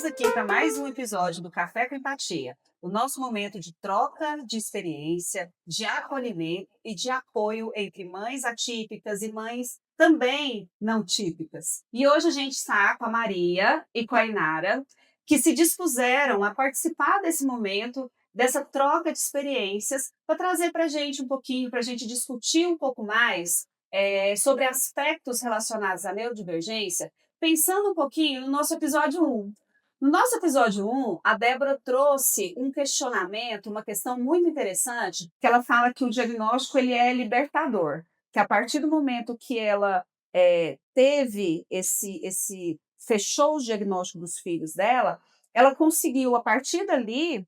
Estamos aqui para mais um episódio do Café com Empatia, o nosso momento de troca de experiência, de acolhimento e de apoio entre mães atípicas e mães também não típicas. E hoje a gente está com a Maria e com a Inara, que se dispuseram a participar desse momento, dessa troca de experiências, para trazer para a gente um pouquinho, para a gente discutir um pouco mais sobre aspectos relacionados à neurodivergência, pensando um pouquinho no nosso episódio 1. No nosso episódio 1, a Débora trouxe um questionamento, uma questão muito interessante, que ela fala que o diagnóstico ele é libertador, que a partir do momento que ela teve fechou o diagnóstico dos filhos dela, ela conseguiu, a partir dali,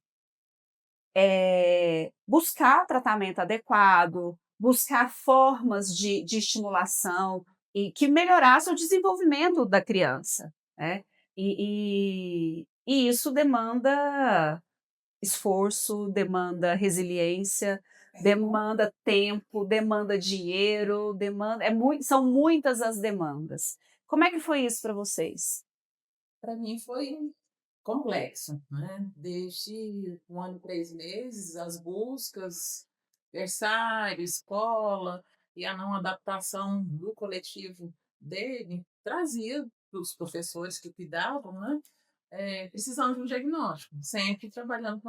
buscar tratamento adequado, buscar formas de estimulação e que melhorasse o desenvolvimento da criança, né? E isso demanda esforço, demanda resiliência, demanda tempo, demanda dinheiro, são muitas as demandas. Como é que foi isso para vocês? Para mim foi complexo, né, desde 1 ano e 3 meses, as buscas, berçário, escola e a não adaptação do coletivo dele, trazia para os professores que cuidavam, né, precisando de um diagnóstico, sempre trabalhando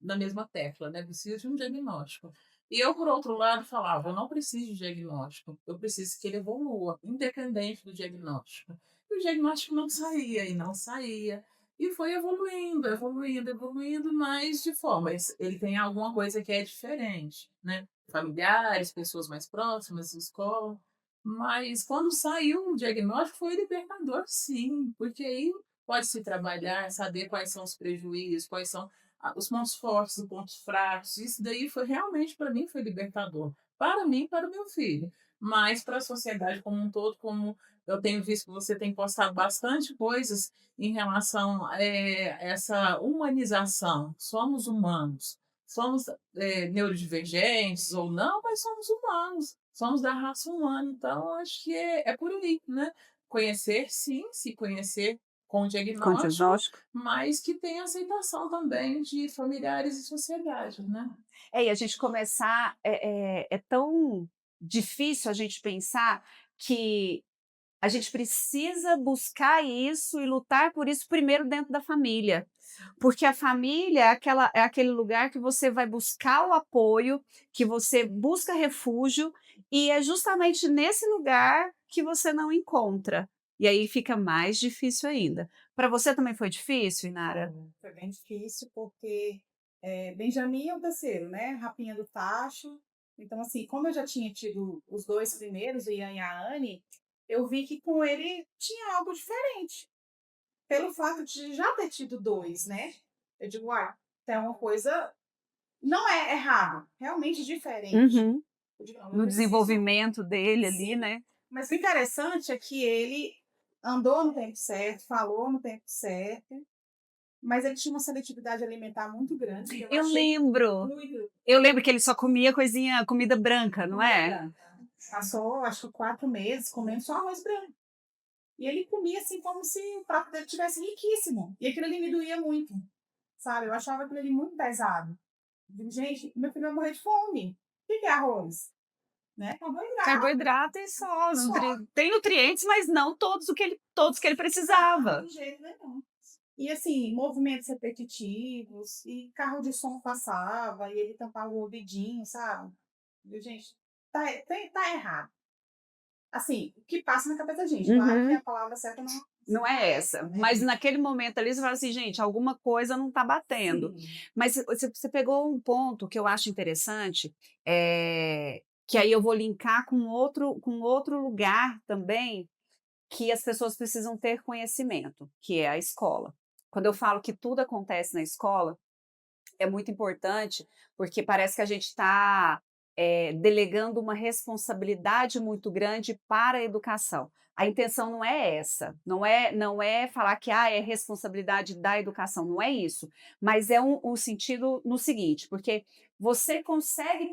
na mesma tecla, né, precisa de um diagnóstico. E eu, por outro lado, falava: "Eu não preciso de diagnóstico, eu preciso que ele evolua, independente do diagnóstico". E o diagnóstico não saía e não saía, e foi evoluindo, evoluindo, evoluindo, mas de forma ele tem alguma coisa que é diferente, né, familiares, pessoas mais próximas, escola. Mas quando saiu um diagnóstico foi libertador sim, porque aí pode-se trabalhar, saber quais são os prejuízos, quais são os pontos fortes e pontos fracos. Isso daí foi realmente, para mim, foi libertador. Para mim e para o meu filho, mas para a sociedade como um todo, como eu tenho visto que você tem postado bastante coisas em relação a essa humanização. Somos humanos, somos neurodivergentes ou não, mas somos humanos, somos da raça humana. Então, acho que é por aí, né? Conhecer, sim, se conhecer com o Com diagnóstico, diagnóstico? mas que tem aceitação também de familiares e sociedade, né. E a gente começar é tão difícil a gente pensar que a gente precisa buscar isso e lutar por isso primeiro dentro da família, porque a família é aquele lugar que você vai buscar o apoio, que você busca refúgio, e é justamente nesse lugar que você não encontra. E aí fica mais difícil ainda. Para você também foi difícil, Inara? Foi bem difícil, porque, Benjamin é o terceiro, né, Rapinha do Tacho. Então, assim, como eu já tinha tido os 2 primeiros, o Ian e a Anne, eu vi que com ele tinha algo diferente, pelo fato de já ter tido 2, né. Eu digo: "Uai, tem uma coisa não é errado, realmente diferente". Uhum. Eu digo: "Não, eu No preciso". desenvolvimento dele ali, Sim, né? mas o interessante é que ele andou no tempo certo, falou no tempo certo, mas ele tinha uma seletividade alimentar muito grande, que eu Eu achei lembro. muito Eu lembro que ele só comia comida branca, não comida é? branca. Passou, acho que 4 meses comendo só arroz branco. E ele comia, assim, como se o prato dele tivesse riquíssimo. E aquilo ali me doía muito, sabe, eu achava aquilo ali muito pesado. Eu digo: "Gente, meu filho vai morrer de fome. O que que é arroz?", né, carboidrato, Carboidrato e só, só. tem nutrientes, mas não todos que ele Não, precisava. de jeito nenhum. E assim, movimentos repetitivos, e carro de som passava, e ele tampava o ouvidinho, sabe. Eu: "Gente, tá errado". Assim, o que passa na cabeça da gente, claro que Uhum. a palavra certa não Não é é essa, essa, né. mas naquele momento ali você fala assim: "Gente, alguma coisa não está batendo". Sim. Mas você pegou um ponto que eu acho interessante, que aí eu vou linkar com outro lugar também, que as pessoas precisam ter conhecimento, que é a escola. Quando eu falo que tudo acontece na escola, é muito importante, porque parece que a gente está delegando uma responsabilidade muito grande para a educação. A intenção não é essa, não é falar que é responsabilidade da educação, não é isso, mas é um sentido no seguinte, porque você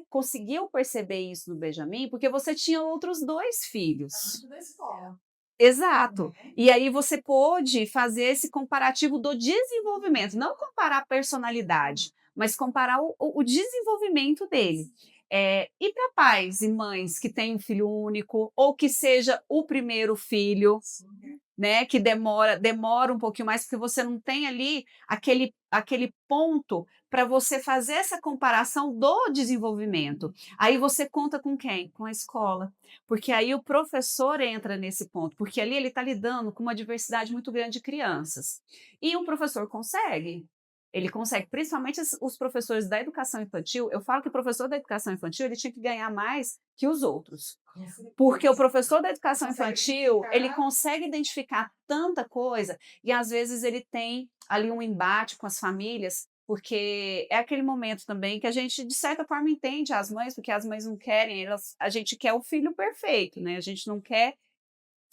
conseguiu perceber isso no Benjamin, porque você tinha outros 2 filhos. Antes da escola. Exato. né? E aí você pôde fazer esse comparativo do desenvolvimento, não comparar a personalidade, mas comparar o desenvolvimento dele. E para pais e mães que têm um filho único, ou que seja o primeiro filho, né, que demora um pouquinho mais, porque você não tem ali aquele ponto para você fazer essa comparação do desenvolvimento. Aí você conta com quem? Com a escola. Porque aí o professor entra nesse ponto, porque ali ele está lidando com uma diversidade muito grande de crianças. E um professor consegue. Ele consegue, principalmente os professores da educação infantil. Eu falo que o professor da educação infantil ele tinha que ganhar mais que os outros. Porque o professor da educação infantil, ele consegue identificar tanta coisa e às vezes ele tem ali um embate com as famílias, porque é aquele momento também que a gente, de certa forma, entende as mães, porque as mães não querem, a gente quer o filho perfeito, né? A gente não quer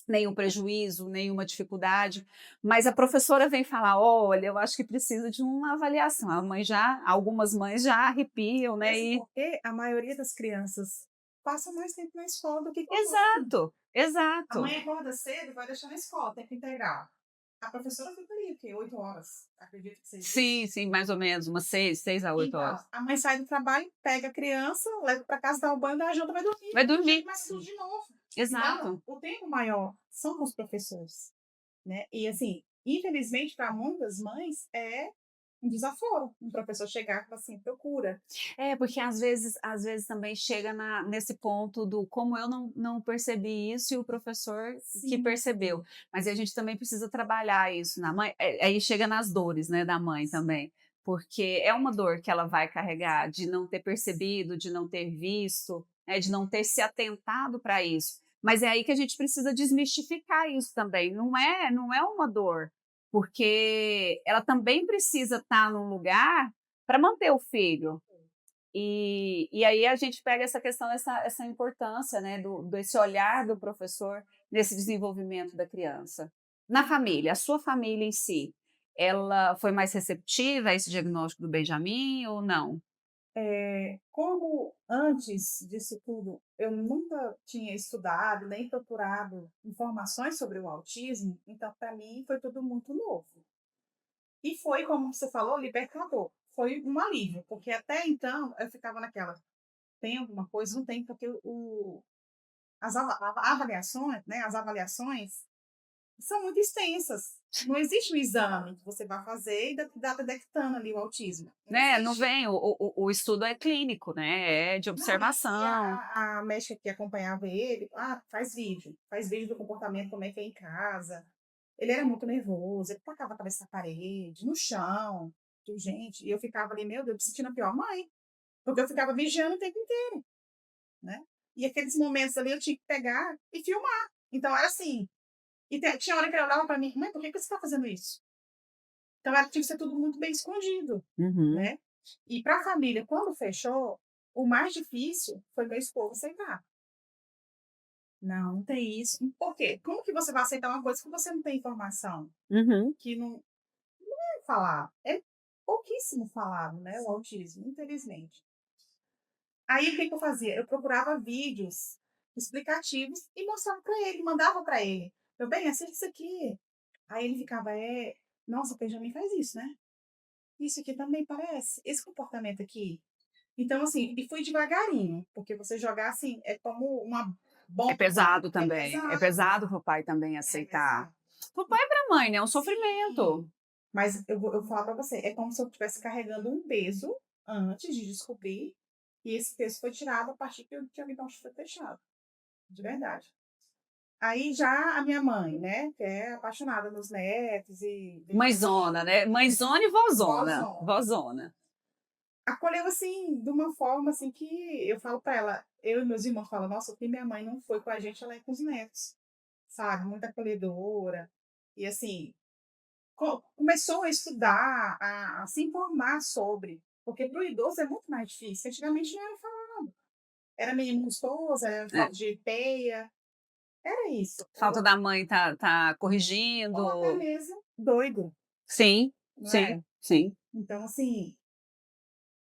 nenhum prejuízo, nenhuma dificuldade, mas a professora vem falar, olha, eu acho que precisa de uma avaliação. Algumas mães já arrepiam, né? Mesmo porque a maioria das crianças passa mais tempo na escola do que com a mãe. Exato, A exato. mãe acorda cedo e vai deixar na escola, tempo integral. A professora fica ali, o quê? 8 horas. Acredito que seja Sim, isso. sim, mais ou menos, umas 6 a 8 Então, horas. a mãe sai do trabalho, pega a criança, leva para casa, dá o banho, dá a janta, vai dormir. Vai dormir. Começa tudo de novo. Exato. Então, o tempo maior são com os professores, né? E assim, infelizmente, para muitas mães, é um desaforo um professor chegar e falar assim, procura. Porque às vezes também chega nesse ponto do como eu não percebi isso e o professor que Sim. percebeu. Mas a gente também precisa trabalhar isso na mãe. Aí chega nas dores, né, da mãe também. Porque é uma dor que ela vai carregar de não ter percebido, de não ter visto, né, de não ter se atentado para isso. Mas é aí que a gente precisa desmistificar isso também. Não é uma dor, porque ela também precisa estar num lugar para manter o filho. E aí a gente pega essa questão, essa importância, né, desse olhar do professor nesse desenvolvimento da criança. Na família, a sua família em si, ela foi mais receptiva a esse diagnóstico do Benjamin ou não? Como antes disso tudo eu nunca tinha estudado nem procurado informações sobre o autismo, então para mim foi tudo muito novo. E foi, como você falou, libertador. Foi um alívio, porque até então eu ficava naquela, tem alguma coisa? Não tem, porque avaliações, né, as avaliações são muito extensas. Não existe um exame que você vai fazer e dá detectando ali o autismo. Não Né, não existe. vem, o estudo é clínico, né, é de Não, e observação. a médica que acompanhava ele, faz vídeo do comportamento, como é que é em casa. Ele era muito nervoso, ele tacava a cabeça na parede, no chão, gente, e eu ficava ali, meu Deus, me sentindo a pior mãe, porque eu ficava vigiando o tempo inteiro, né? E aqueles momentos ali eu tinha que pegar e filmar. Então era assim, e tinha hora que ele olhava para mim, mãe, por que você está fazendo isso? Então tinha que ser tudo muito bem escondido, Uhum. né? E para a família, quando fechou, o mais difícil foi meu esposo aceitar. Não, não tem isso. Por quê? Como que você vai aceitar uma coisa que você não tem informação? Uhum. Que não é falado. É pouquíssimo falado, né? O autismo, infelizmente. Aí o que eu fazia? Eu procurava vídeos explicativos e mostrava para ele, mandava para ele. Eu, bem, assiste isso aqui. Aí ele ficava, nossa, o Benjamin faz isso, né? Isso aqui também parece. Esse comportamento aqui. Então, assim, e fui devagarinho, porque você jogar assim é como uma É bomba. pesado É também, é pesado. pesado para o pai também É aceitar. pesado. Para o pai e para a mãe, né, é um sofrimento. Sim. Mas eu vou falar para você, é como se eu estivesse carregando um peso antes de descobrir, e esse peso foi tirado a partir que o diagnóstico foi fechado, de verdade. Aí já a minha mãe, né, que é apaixonada nos netos e Mãezona, né? Mãezona e vozona. vozona, Vozona. acolheu assim, de uma forma assim que eu falo para ela, eu e meus irmãos falam, nossa, o que minha mãe não foi com a gente, ela é com os netos, sabe? Muito acolhedora. E assim, começou a estudar, a se informar sobre, porque para o idoso é muito mais difícil. Antigamente não era falado. Era menino gostoso, era É. falta de peia, era isso. Falta da mãe tá corrigindo. Ou até mesmo doido, Sim, não sim, é? sim. Então, assim,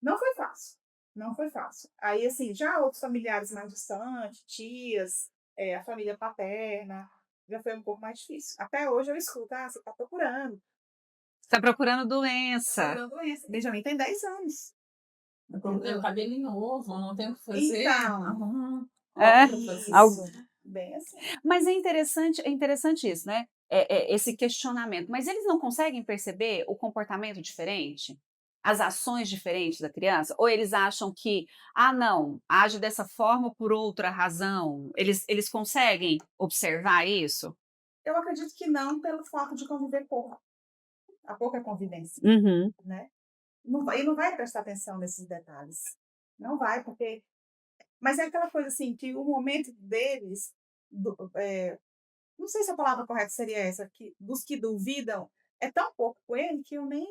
não foi fácil. Não foi fácil. Aí, assim, já outros familiares mais distantes, tias, a família paterna, já foi um pouco mais difícil. Até hoje eu escuto, você está procurando. Está procurando Tá doença. procurando doença. Benjamin tem 10 anos. Eu comprei um Entendeu? cabelo novo, não tenho o que fazer. Então, É, isso. Bem assim. mas é interessante isso, né? Esse questionamento. Mas eles não conseguem perceber o comportamento diferente? As ações diferentes da criança? Ou eles acham que, não, age dessa forma por outra razão? Eles conseguem observar isso? Eu acredito que não, pelo fato de conviver pouco. A pouca convivência, Uhum. né? Não vai prestar atenção nesses detalhes. Não vai, porque. Mas é aquela coisa assim, que o momento deles, não sei se a palavra correta seria essa, que, dos que duvidam, é tão pouco com ele que eu nem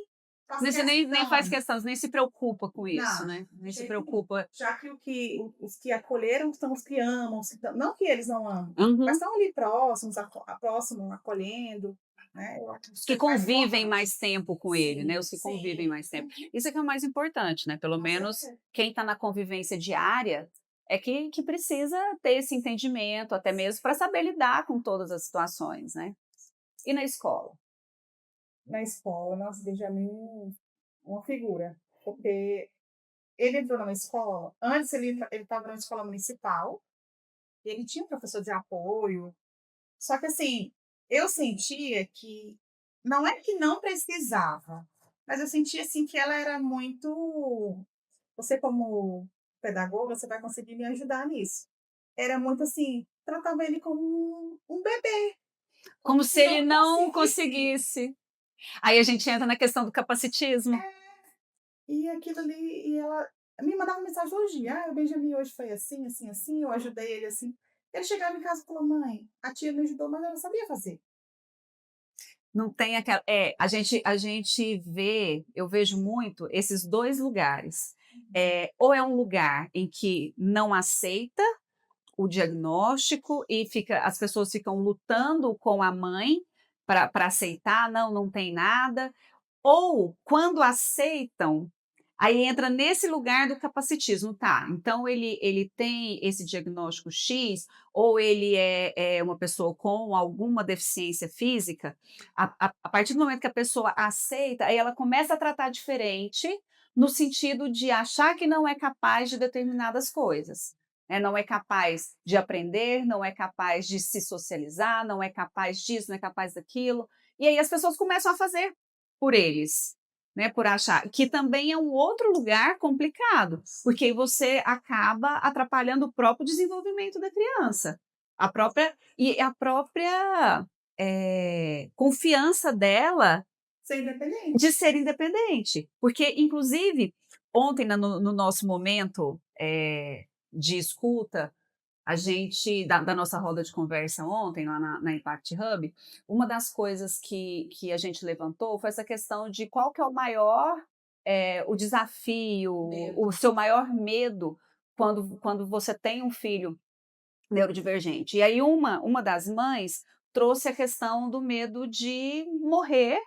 faço Você nem faz questão. questão, nem se preocupa com isso, Não, né? Nem de se jeito nenhum. preocupa. Já que os que acolheram são os que amam, não que eles não amam, mas Uhum. estão ali próximos, próximo, acolhendo, né? Eu acho que Os isso que faz convivem importante. mais tempo com ele, né? Sim, Os que convivem sim, mais tempo. Isso é que é o mais importante, né? Pelo com menos certeza. quem está na convivência diária é que precisa ter esse entendimento, até mesmo para saber lidar com todas as situações, né? E na escola? Na escola, nossa, Benjamin, uma figura, porque ele entrou numa escola, antes ele estava na escola municipal, e ele tinha um professor de apoio, só que assim, eu sentia que, não é que não precisava, mas eu sentia assim que ela era muito, você como pedagoga, você vai conseguir me ajudar nisso. Era muito assim, tratava ele como um bebê, Como como se se ele não não conseguisse. conseguisse. Aí a gente entra na questão do capacitismo. E aquilo ali, e ela me mandava mensagem todo dia. O Benjamin hoje foi assim, assim, assim, eu ajudei ele assim. Ele chegava em casa e falou: mãe, a tia me ajudou, mas eu não sabia fazer. Não tem aquela. A gente vê, eu vejo muito esses dois lugares. Ou é um lugar em que não aceita o diagnóstico e as pessoas ficam lutando com a mãe para aceitar, não tem nada, ou quando aceitam, aí entra nesse lugar do capacitismo, tá? Então ele tem esse diagnóstico X, ou ele é uma pessoa com alguma deficiência física, a partir do momento que a pessoa aceita, aí ela começa a tratar diferente, no sentido de achar que não é capaz de determinadas coisas. Né? Não é capaz de aprender, não é capaz de se socializar, não é capaz disso, não é capaz daquilo. E aí as pessoas começam a fazer por eles, né? Por achar que também é um outro lugar complicado, porque aí você acaba atrapalhando o próprio desenvolvimento da criança, a própria confiança dela Ser independente. de ser independente. Porque, inclusive, ontem, no nosso momento de escuta, a gente, da nossa roda de conversa ontem, lá na Impact Hub, uma das coisas que a gente levantou foi essa questão de qual que é o maior, o desafio, o Medo. seu maior medo quando você tem um filho neurodivergente. E aí uma das mães trouxe a questão do medo de morrer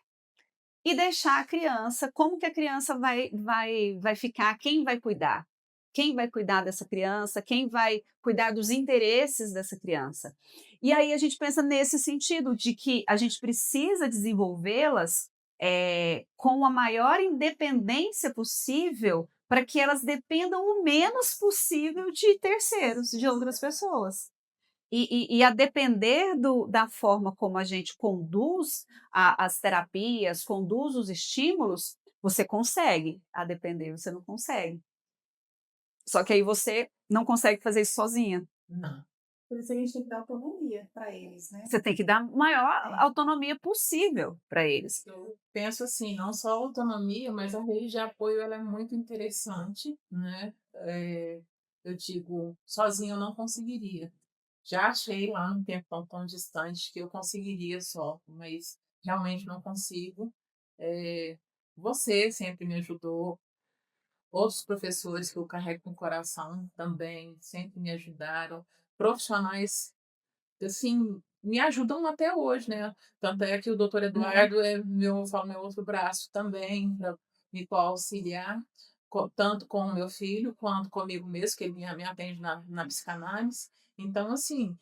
e deixar a criança, como que a criança vai ficar, quem vai cuidar? Quem vai cuidar dessa criança? Quem vai cuidar dos interesses dessa criança? E aí a gente pensa nesse sentido de que a gente precisa desenvolvê-las com a maior independência possível para que elas dependam o menos possível de terceiros, de outras pessoas. E a depender da forma como a gente conduz as terapias, conduz os estímulos, você consegue. A depender, você não consegue. Só que aí você não consegue fazer isso sozinha. Não. Por isso a gente tem que dar autonomia para eles, né? Você tem que dar a maior É. autonomia possível para eles. Eu penso assim, não só a autonomia, mas a rede de apoio ela é muito interessante, né? Eu digo, sozinho eu não conseguiria. Já achei lá um tempo tão distante que eu conseguiria só, mas realmente não consigo. É, Você sempre me ajudou, outros professores que eu carrego no coração também sempre me ajudaram, profissionais assim, me ajudam até hoje, né? Tanto é que o doutor Eduardo é meu, eu falo, meu outro braço também, para me auxiliar, tanto com o meu filho, quanto comigo mesmo, que ele me atende na psicanálise. Então, assim,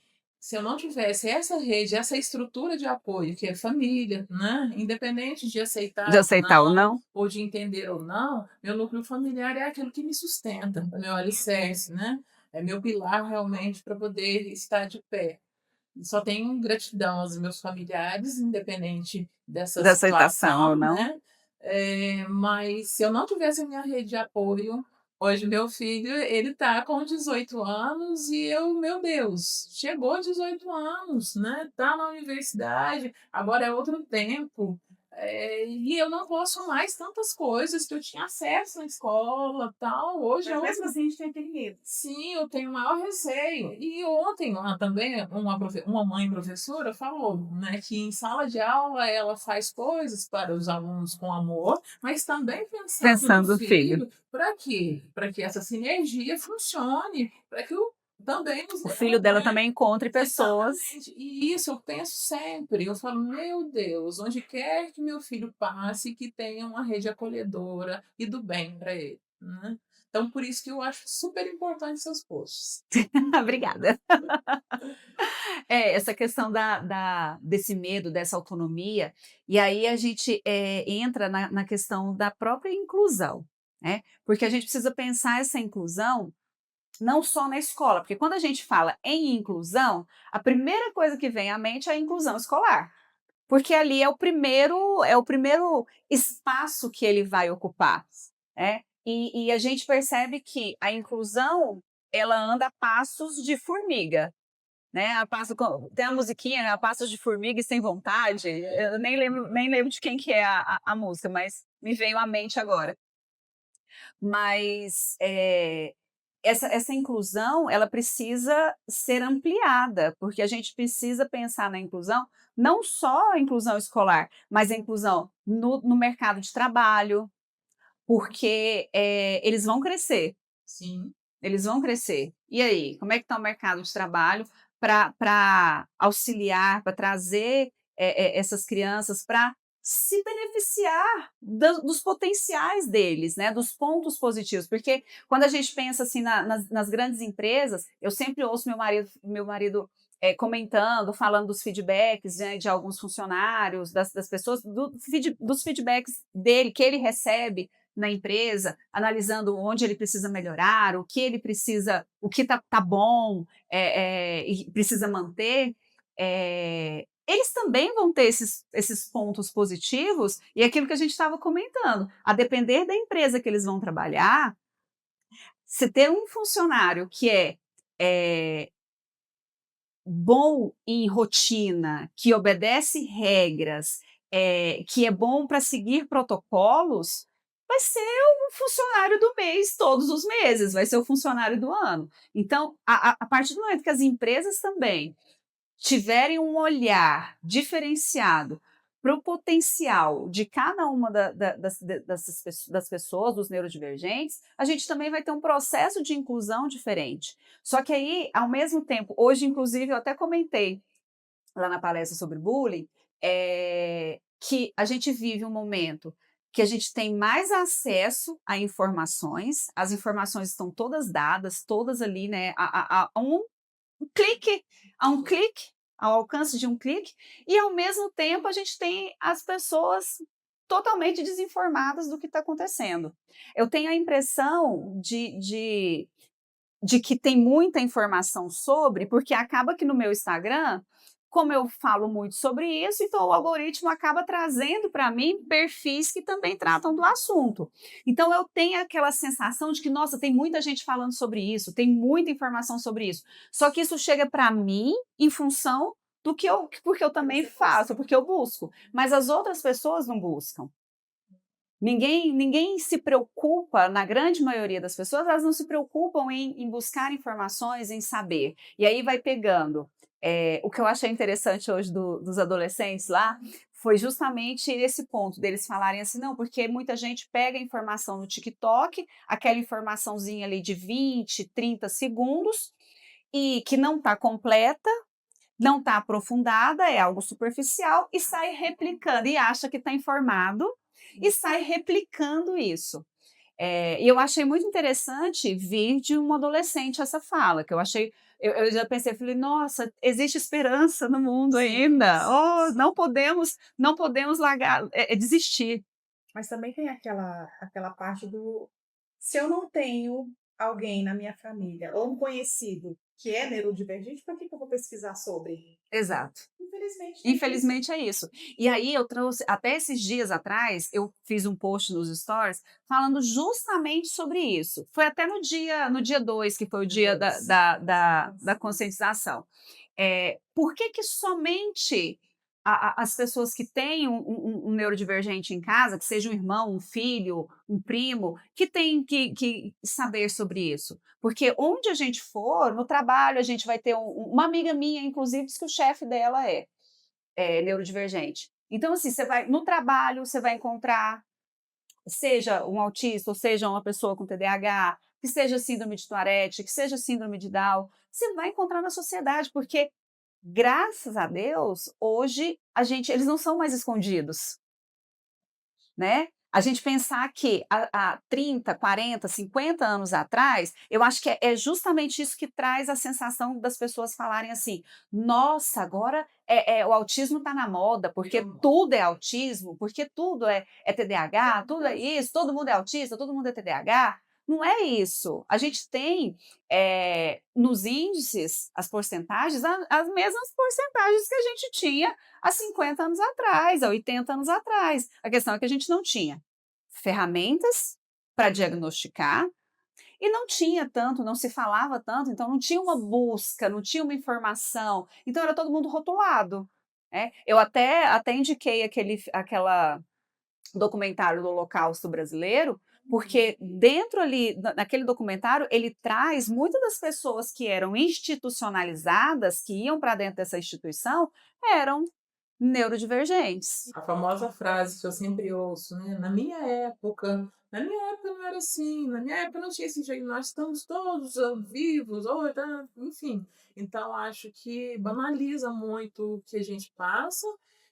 se eu não tivesse essa rede, essa estrutura de apoio, que é família, né? Independente de De aceitar ou aceitar ou não, não? ou de entender ou não, meu núcleo familiar é aquilo que me sustenta, é meu alicerce, né? É meu pilar realmente para poder estar de pé. Só tenho gratidão aos meus familiares, independente dessa De aceitação ou situação, não? né? Mas se eu não tivesse a minha rede de apoio, hoje meu filho, ele tá com 18 anos e eu, meu Deus, chegou a 18 anos, né? Tá na universidade, agora é outro tempo. E eu não posso mais tantas coisas que eu tinha acesso na escola, tal. Hoje é Mas mesmo outro. assim a gente tem aquele medo. Sim, eu tenho o maior receio. E ontem lá também uma mãe professora falou, né, que em sala de aula ela faz coisas para os alunos com amor, mas também pensando no Pensando no filho. filho, para quê? Para que essa sinergia funcione, para que também nos O filho dela né? também encontre pessoas. Exatamente. E isso eu penso sempre. Eu falo, meu Deus, onde quer que meu filho passe, que tenha uma rede acolhedora e do bem para ele, né? Então, por isso que eu acho super importante seus posts. Obrigada. Essa questão desse medo, dessa autonomia, e aí a gente entra na questão da própria inclusão, né? Porque a gente precisa pensar essa inclusão não só na escola, porque quando a gente fala em inclusão, a primeira coisa que vem à mente é a inclusão escolar, porque ali é o primeiro espaço que ele vai ocupar, né? E a gente percebe que a inclusão ela anda a passos de formiga, né? Tem a musiquinha, né? A passos de formiga e sem vontade. Eu nem lembro de quem que é a música, mas me veio à mente agora. Mas essa inclusão ela precisa ser ampliada, porque a gente precisa pensar na inclusão, não só a inclusão escolar, mas a inclusão no mercado de trabalho, porque eles vão crescer. Sim. Eles vão crescer. E aí, como é que está o mercado de trabalho para auxiliar, para trazer essas crianças para se beneficiar dos potenciais deles, né, dos pontos positivos? Porque quando a gente pensa assim nas grandes empresas, eu sempre ouço meu marido comentando, falando dos feedbacks, né, de alguns funcionários, das pessoas, dos feedbacks dele, que ele recebe na empresa, analisando onde ele precisa melhorar, o que ele precisa, o que tá bom e precisa manter, eles também vão ter esses pontos positivos e aquilo que a gente estava comentando, a depender da empresa que eles vão trabalhar, se ter um funcionário que é bom em rotina, que obedece regras, que é bom para seguir protocolos, vai ser o funcionário do mês todos os meses, vai ser o funcionário do ano. Então, a partir do momento que as empresas também tiverem um olhar diferenciado para o potencial de cada uma das pessoas, dos neurodivergentes, a gente também vai ter um processo de inclusão diferente. Só que aí, ao mesmo tempo, hoje, inclusive, eu até comentei lá na palestra sobre bullying, que a gente vive um momento que a gente tem mais acesso a informações, as informações estão todas dadas, todas ali, né, a um clique, ao alcance de um clique, e ao mesmo tempo a gente tem as pessoas totalmente desinformadas do que está acontecendo. Eu tenho a impressão de que tem muita informação sobre, porque acaba que no meu Instagram, como eu falo muito sobre isso, então o algoritmo acaba trazendo para mim perfis que também tratam do assunto. Então eu tenho aquela sensação de que, nossa, tem muita gente falando sobre isso, tem muita informação sobre isso. Só que isso chega para mim em função porque eu também faço, porque eu busco, mas as outras pessoas não buscam. Ninguém se preocupa, na grande maioria das pessoas, elas não se preocupam em buscar informações, em saber. E aí vai pegando. O que eu achei interessante hoje dos adolescentes lá foi justamente esse ponto deles falarem assim, não, porque muita gente pega a informação no TikTok, aquela informaçãozinha ali de 20, 30 segundos, e que não está completa, não está aprofundada, é algo superficial, e sai replicando, e acha que está informado, e sai replicando isso. E eu achei muito interessante vir de um adolescente essa fala, que eu achei eu já pensei, falei, nossa, existe esperança no mundo ainda. Oh, não podemos largar, desistir. Mas também tem aquela parte do se eu não tenho alguém na minha família ou um conhecido que é neurodivergente, para que eu vou pesquisar sobre? Exato. Infelizmente tem isso. Infelizmente é isso. E aí eu trouxe, até esses dias atrás, eu fiz um post nos stories falando justamente sobre isso. Foi até no dia 2 que foi o dia da conscientização. Por que que somente as pessoas que têm um neurodivergente em casa, que seja um irmão, um filho, um primo, que tem que saber sobre isso? Porque onde a gente for, no trabalho, a gente vai ter uma amiga minha, inclusive, diz que o chefe dela é neurodivergente. Então, assim, você vai no trabalho, você vai encontrar, seja um autista, ou seja uma pessoa com TDAH, que seja síndrome de Tourette, que seja síndrome de Down, você vai encontrar na sociedade, porque graças a Deus, hoje eles não são mais escondidos, né? A gente pensar que há 30, 40, 50 anos atrás, eu acho que é justamente isso que traz a sensação das pessoas falarem assim: nossa, agora o autismo está na moda, porque tudo é autismo, porque tudo é TDAH, tudo é isso, todo mundo é autista, todo mundo é TDAH. Não é isso. A gente tem nos índices, as porcentagens, as mesmas porcentagens que a gente tinha há 50 anos atrás, há 80 anos atrás. A questão é que a gente não tinha ferramentas para diagnosticar e não tinha tanto, não se falava tanto, então não tinha uma busca, não tinha uma informação, então era todo mundo rotulado. Eu até indiquei aquela documentário do Holocausto Brasileiro, porque dentro ali, naquele documentário, ele traz muitas das pessoas que eram institucionalizadas, que iam para dentro dessa instituição, eram neurodivergentes. A famosa frase que eu sempre ouço, né? Na minha época não era assim, na minha época não tinha esse diagnóstico, nós estamos todos vivos, ou, enfim. Então, acho que banaliza muito o que a gente passa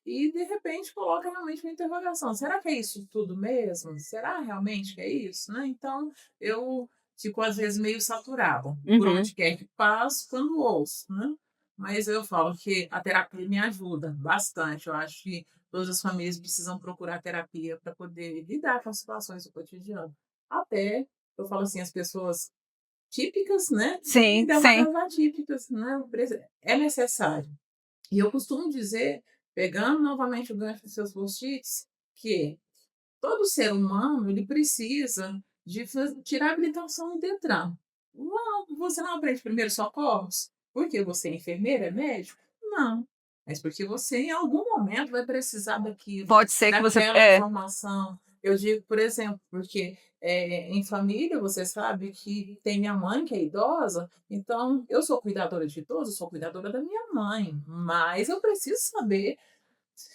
e, de repente, coloca realmente uma interrogação. Será que é isso tudo mesmo? Será realmente que é isso? Né? Então, eu fico, às vezes, meio saturada por Uhum. onde quer que passo quando ouço, né? Mas eu falo que a terapia me ajuda bastante. Eu acho que todas as famílias precisam procurar terapia para poder lidar com as situações do cotidiano. Até, eu falo assim, as pessoas típicas, né? E Sim, ainda mais sim. as atípicas, né? É necessário. E eu costumo dizer, pegando novamente o gancho dos seus post-its, que todo ser humano ele precisa de tirar a habilitação do Detran. Você não aprende primeiro socorros? Porque você é enfermeira, é médico? Não. Mas porque você, em algum momento, vai precisar daquilo, Pode ser que você. daquela informação. Eu digo, por exemplo, porque em família você sabe que tem minha mãe que é idosa, então eu sou cuidadora de todos, eu sou cuidadora da minha mãe, mas eu preciso saber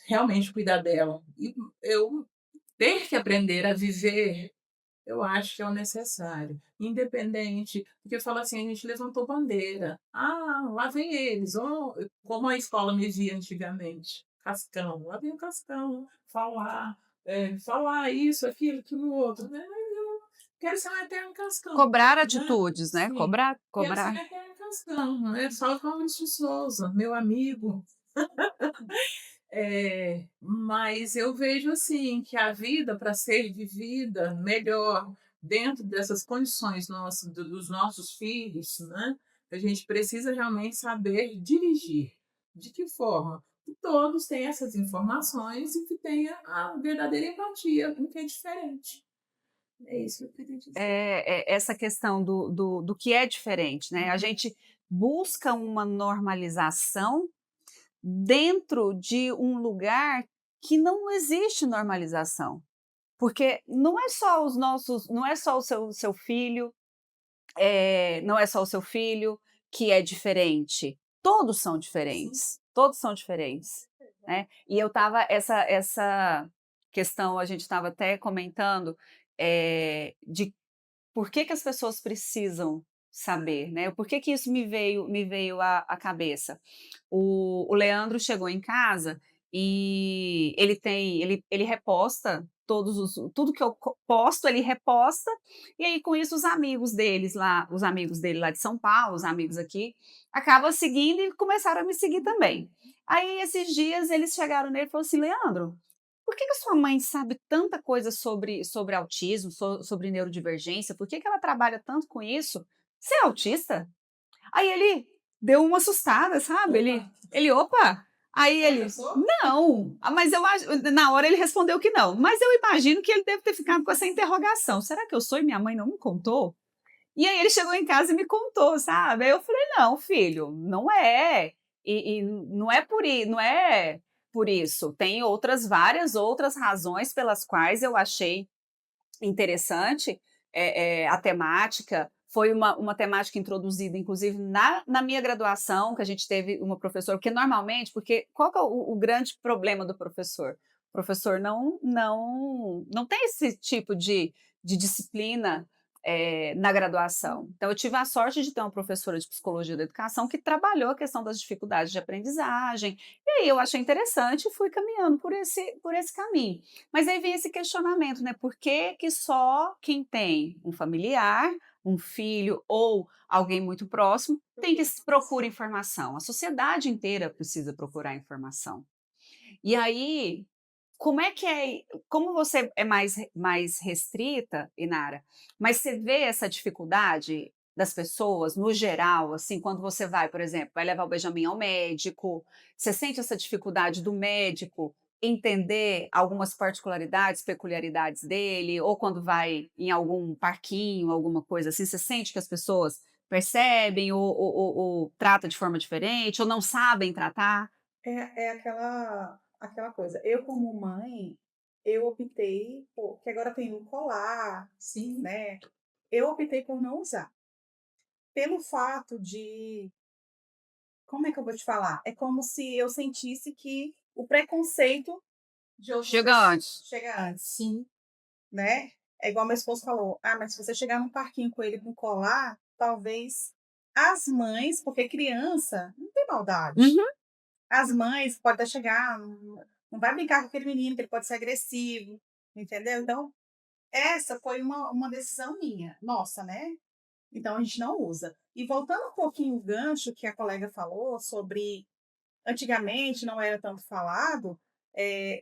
realmente cuidar dela. E eu ter que aprender a viver, eu acho que é o necessário. Independente, porque fala assim, a gente levantou bandeira. Ah, lá vem eles. Oh, como a escola me via antigamente. Cascão, lá vem o Cascão. Falar isso, aquilo outro. Né? Eu quero ser um eterno Cascão. Cobrar Né? atitudes, né? Sim, Cobrar, quero ser cobrar. um eterno Cascão. Né? Salve Maurício de Souza, meu amigo. Mas eu vejo assim que a vida para ser vivida melhor dentro dessas condições dos nossos filhos, né? A gente precisa realmente saber dirigir. De que forma? Que todos tenham essas informações e que tenha a verdadeira empatia, o que é diferente. É isso que eu queria dizer. Essa questão do que é diferente, né? A gente busca uma normalização dentro de um lugar que não existe normalização. Porque não é só os nossos, não é só o seu filho, não é só o seu filho que é diferente. Todos são diferentes. Todos são diferentes. Né? E eu estava, essa questão, a gente estava até comentando de por que as pessoas precisam saber, né? Por que isso me veio à cabeça? O Leandro chegou em casa e ele reposta tudo que eu posto, ele reposta, e aí com isso os amigos dele lá de São Paulo, os amigos aqui, acabam seguindo e começaram a me seguir também. Aí esses dias eles chegaram nele e falaram assim: "Leandro, por que que a sua mãe sabe tanta coisa sobre autismo, sobre neurodivergência? Por que que ela trabalha tanto com isso? Você é autista?" Aí ele deu uma assustada, sabe, opa, aí ele: Pensou? "Não", mas eu acho na hora ele respondeu que não, mas eu imagino que ele deve ter ficado com essa interrogação: "Será que eu sou e minha mãe não me contou?" E aí ele chegou em casa e me contou, sabe, aí eu falei: "Não filho, não é, e não é por isso, tem várias outras razões pelas quais eu achei interessante, a temática, foi uma temática introduzida inclusive na minha graduação, que a gente teve uma professora porque normalmente porque qual que é o grande problema do professor? O professor não tem esse tipo de disciplina, na graduação. Então eu tive a sorte de ter uma professora de psicologia da educação que trabalhou a questão das dificuldades de aprendizagem, e aí eu achei interessante e fui caminhando por esse caminho. Mas aí vem esse questionamento, né, por que que só quem tem um familiar, um filho ou alguém muito próximo tem que procura informação? A sociedade inteira precisa procurar informação. E aí, como você é mais restrita, Inara, mas você vê essa dificuldade das pessoas no geral, assim, quando você vai, por exemplo, vai levar o Benjamin ao médico, você sente essa dificuldade do médico entender algumas particularidades, peculiaridades dele, ou quando vai em algum parquinho, alguma coisa assim, você sente que as pessoas percebem ou trata de forma diferente, ou não sabem tratar? É aquela coisa. Eu, como mãe, eu optei por que agora tem o colar, Sim. né, eu optei por não usar. Pelo fato de como é que eu vou te falar? É como se eu sentisse que o preconceito de outras Chega pessoas antes. chega antes, Sim. né. É igual meu esposo falou: "Ah, mas se você chegar num parquinho com ele com colar, talvez as mães", porque criança não tem maldade. Uhum. As mães podem até chegar: "Não vai brincar com aquele menino que ele pode ser agressivo", entendeu. Então, essa foi uma decisão minha, nossa, né. Então a gente não usa. E voltando um pouquinho o gancho que a colega falou sobre antigamente não era tanto falado,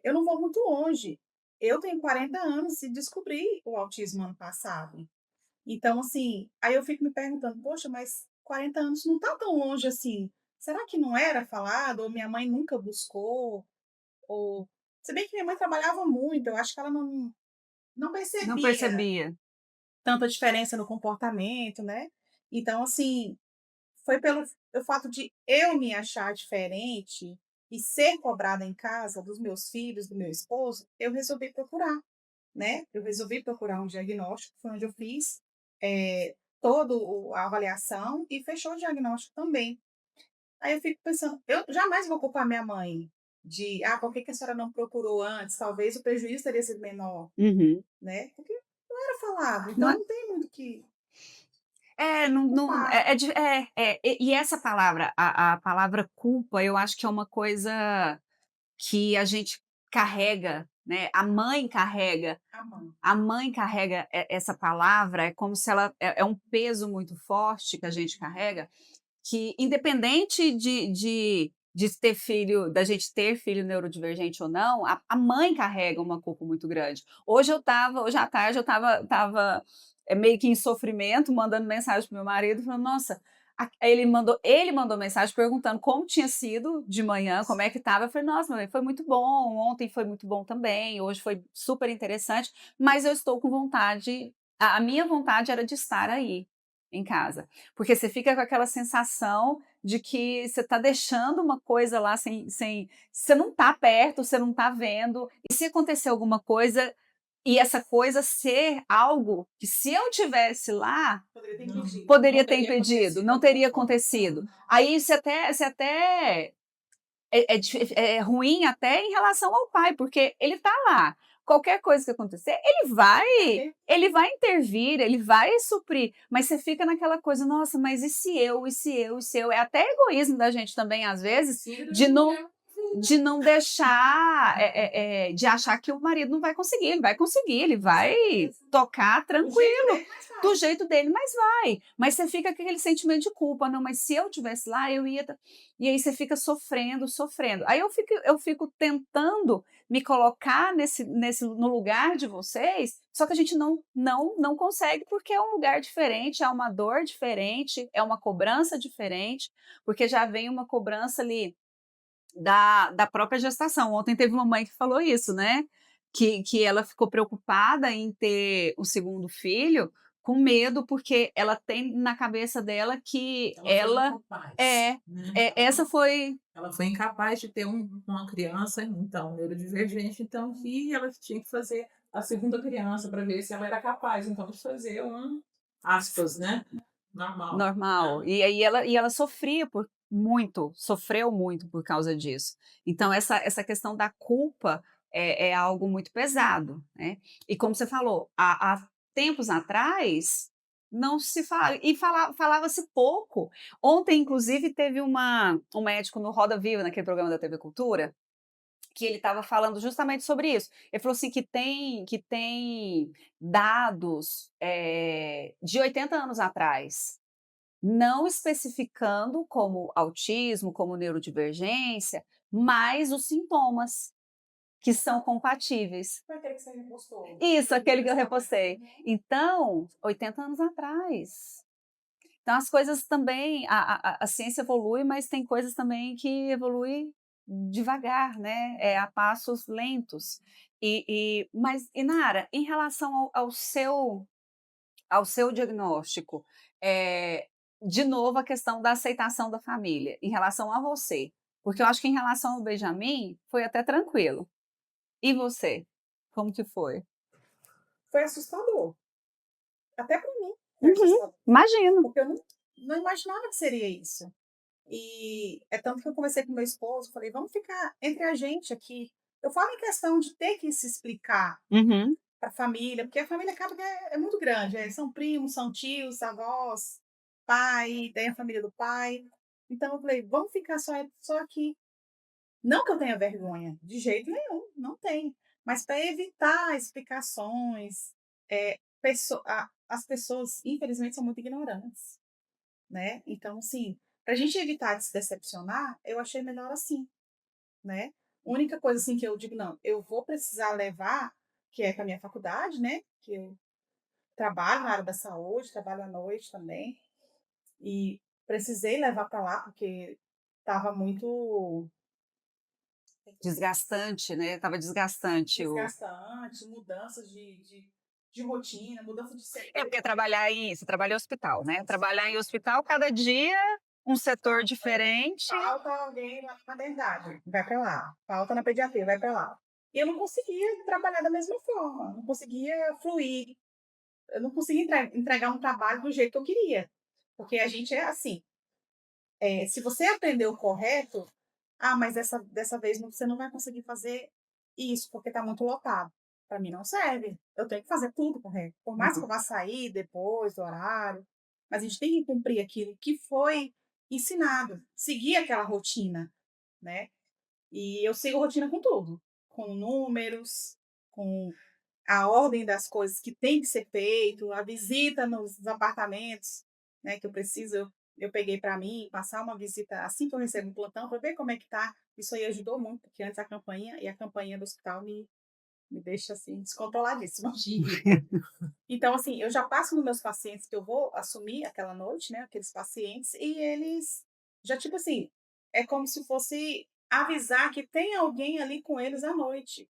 eu não vou muito longe. Eu tenho 40 anos e descobri o autismo ano passado. Então, assim, aí eu fico me perguntando: "Poxa, mas 40 anos não está tão longe assim. Será que não era falado ou minha mãe nunca buscou?" Ou se bem que minha mãe trabalhava muito, eu acho que ela não Não percebia percebia. tanta diferença no comportamento, né. Então, assim, foi pelo o fato de eu me achar diferente e ser cobrada em casa dos meus filhos, do meu esposo, eu resolvi procurar, né. Eu resolvi procurar um diagnóstico, foi onde eu fiz, todo o a avaliação e fechou o diagnóstico também. Aí eu fico pensando, eu jamais vou culpar minha mãe de: "Ah, por que que a senhora não procurou antes? Talvez o prejuízo teria sido menor", Uhum. né, porque não era falado, Não então é não tem muito que não culpar. e essa palavra, a palavra culpa, eu acho que é uma coisa que a gente carrega, né, A mãe. a mãe carrega essa palavra, é como se ela é um peso muito forte que a gente carrega, que independente de ter filho da gente ter filho neurodivergente ou não, a mãe carrega uma culpa muito grande. Hoje à tarde eu estava, meio que em sofrimento, mandando mensagem para o meu marido, falando: "Nossa", ele mandou mensagem perguntando como tinha sido de manhã, como é que estava, eu falei: "Nossa, meu bem, foi muito bom, ontem foi muito bom também, hoje foi super interessante, mas eu estou com vontade", a minha vontade era de estar aí, em casa. Porque você fica com aquela sensação de que você está deixando uma coisa lá sem você não está perto, você não está vendo, e se acontecer alguma coisa, e essa coisa ser algo que se eu tivesse lá, Poderia ter Não, impedido. poderia não ter teria impedido, acontecido não daquela teria forma. acontecido. Aí você até é ruim até em relação ao pai, porque ele está lá. Qualquer coisa que acontecer, ele vai intervir, ele vai suprir, mas você fica naquela coisa: "Nossa, mas e se eu, e se eu, e se eu?". É até egoísmo da gente também, às vezes, Síndrome de de não mulher de não deixar, de achar que o marido não vai conseguir, ele vai tocar Do tranquilo, jeito dele, mas do vai. jeito dele, mas vai. Mas você fica com aquele sentimento de culpa, não, mas se eu tivesse lá, eu ia. E aí você fica sofrendo, sofrendo. Aí eu fico tentando me colocar no lugar de vocês, só que a gente não consegue, porque é um lugar diferente, é uma dor diferente, é uma cobrança diferente, porque já vem uma cobrança ali da própria gestação. Ontem teve uma mãe que falou isso, né? Que ela ficou preocupada em ter o segundo filho, com medo, porque ela tem na cabeça dela que Ela foi ela incapaz, é, né? essa foi. Ela foi incapaz de ter uma criança, então, neurodivergente, então, que ela tinha que fazer a segunda criança para ver se ela era capaz, então, de fazer aspas, né? Normal. Normal. E aí ela sofreu muito por causa disso. Então, essa questão da culpa é algo muito pesado, né? E como você falou, há tempos atrás não se fala, e falava-se pouco. Ontem, inclusive, teve um médico no Roda Viva, naquele programa da TV Cultura, que ele estava falando justamente sobre isso. Ele falou assim que tem dados de 80 anos atrás, não especificando como autismo, como neurodivergência, mas os sintomas que são compatíveis. Foi aquele que você repostou. Isso, aquele que eu repostei. Então, 80 anos atrás. Então, as coisas também, a ciência evolui, mas tem coisas também que evoluem devagar, né? A passos lentos. Mas, Inara, em relação ao seu diagnóstico, de novo a questão da aceitação da família, em relação a você, porque eu acho que em relação ao Benjamin foi até tranquilo. E você? Como que foi? Foi assustador. Até para mim foi Uhum, assustador. imagino. Porque eu não imaginava que seria isso. E é tanto que eu conversei com meu esposo, falei, vamos ficar entre a gente aqui. Eu falo em questão de ter que se explicar Uhum. para a família, porque a família acaba que é muito grande. São primos, são tios, avós, pai, tem a família do pai. Então eu falei, vamos ficar só aqui. Não que eu tenha vergonha, de jeito nenhum, não tem. Mas para evitar explicações, as pessoas, infelizmente, são muito ignorantes, né? Então, assim, para a gente evitar de se decepcionar, eu achei melhor assim, né? A única coisa assim que eu digo, não, eu vou precisar levar, que é com a minha faculdade, né? Que eu trabalho na área da saúde, trabalho à noite também, e precisei levar para lá porque estava muito Desgastante, né? Estava desgastante o. desgastante, mudanças de rotina, mudança de Porque setor. você trabalha em hospital, né? Trabalhar em hospital, cada dia um setor diferente. Falta alguém na maternidade, vai para lá. Falta na pediatria, vai para lá. E eu não conseguia trabalhar da mesma forma, não conseguia fluir, eu não conseguia entregar um trabalho do jeito que eu queria. Porque a gente é assim, se você aprender o correto, mas dessa vez você não vai conseguir fazer isso, porque está muito lotado. Para mim não serve. Eu tenho que fazer tudo correto. Por mais que eu vá sair depois do horário, mas a gente tem que cumprir aquilo que foi ensinado, seguir aquela rotina, né? E eu sigo rotina com tudo, com números, com a ordem das coisas que tem que ser feito, a visita nos apartamentos, né, que eu preciso, eu peguei para mim, passar uma visita assim que eu recebo um plantão, para ver como é que tá. Isso aí ajudou muito, porque antes a campainha do hospital me deixa assim descontroladíssima. Então, assim, eu já passo nos meus pacientes que eu vou assumir aquela noite, né, aqueles pacientes, e eles já, tipo assim, é como se fosse avisar que tem alguém ali com eles à noite,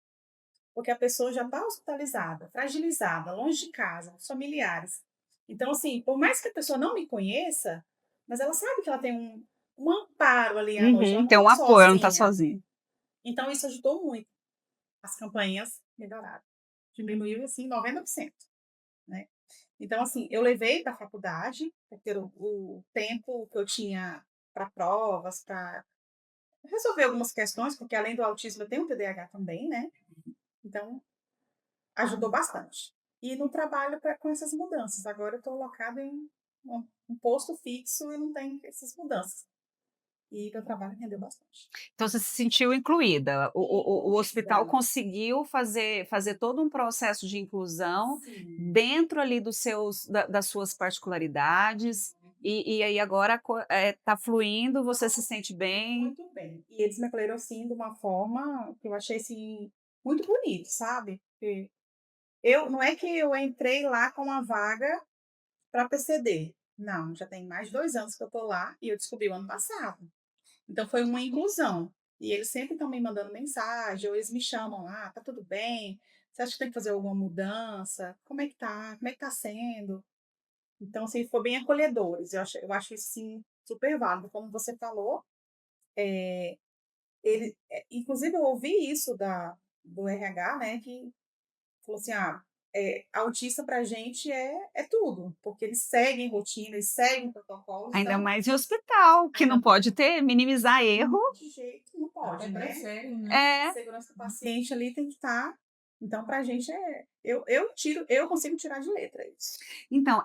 porque a pessoa já está hospitalizada, fragilizada, longe de casa, os familiares. Então, assim, por mais que a pessoa não me conheça, mas ela sabe que ela tem um amparo ali à noite, ela Uhum, não tem está um apoio, ela não está sozinha. sozinha. Então, isso ajudou muito. As campanhas melhoraram. Diminuiu, assim, 90%, né? Então, assim, eu levei para a faculdade, porque o tempo que eu tinha para provas, para resolver algumas questões, porque além do autismo eu tenho TDAH também, né? Então, ajudou bastante. E no trabalho com essas mudanças. Agora eu estou alocada em um posto fixo e não tem essas mudanças. e meu trabalho rendeu bastante. Então você se sentiu incluída. O hospital Incluída. conseguiu fazer todo um processo de inclusão Sim. dentro ali das suas particularidades, e aí agora tá fluindo, você se sente bem. Muito bem. E eles me acolheram, assim, de uma forma que eu achei, assim, muito bonito, sabe. Porque não é que eu entrei lá com uma vaga para PCD, não, já tem mais de 2 anos que eu tô lá e eu descobri o ano passado. Então foi uma inclusão. E eles sempre estão me mandando mensagem, ou eles me chamam: "Ah, tá tudo bem? Você acha que tem que fazer alguma mudança? Como é que tá? Como é que tá sendo?". Então, assim, foi bem acolhedores. Eu acho isso, sim, super válido. Como você falou, inclusive eu ouvi isso do RH, né, que falou assim: "Ah, autista pra gente é tudo", porque eles seguem rotina, eles seguem protocolos, Ainda então mais em hospital, que não pode minimizar erro. de jeito não Até pode, né. preferem, né? A É. segurança do paciente ali tem que estar. Então, pra gente eu consigo tirar de letra isso. Então,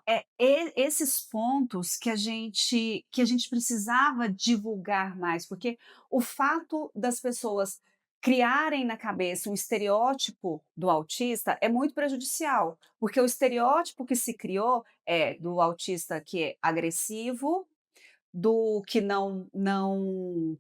esses pontos que a gente precisava divulgar mais, porque o fato das pessoas criarem na cabeça um estereótipo do autista é muito prejudicial, porque o estereótipo que se criou é do autista que é agressivo, do que não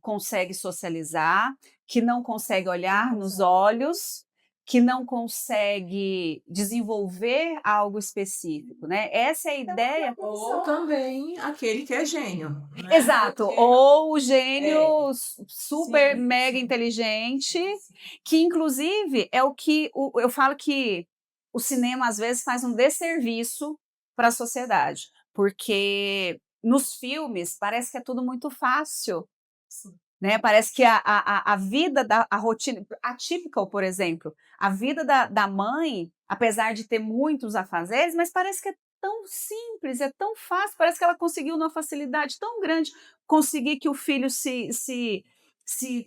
consegue socializar, que não consegue olhar nos olhos, que não consegue desenvolver algo específico, né. Essa é a É uma ideia. Ou preocupação. também aquele que é gênio, né? Exato, Porque ou o é, gênio super sim, mega sim, inteligente, sim. que inclusive é o que eu falo que o cinema às vezes faz um desserviço para a sociedade, porque nos filmes parece que é tudo muito fácil, Sim. né, parece que a vida a rotina atípica, por exemplo, a vida da mãe, apesar de ter muitos afazeres, mas parece que é tão simples, é tão fácil, parece que ela conseguiu numa facilidade tão grande, conseguir que o filho se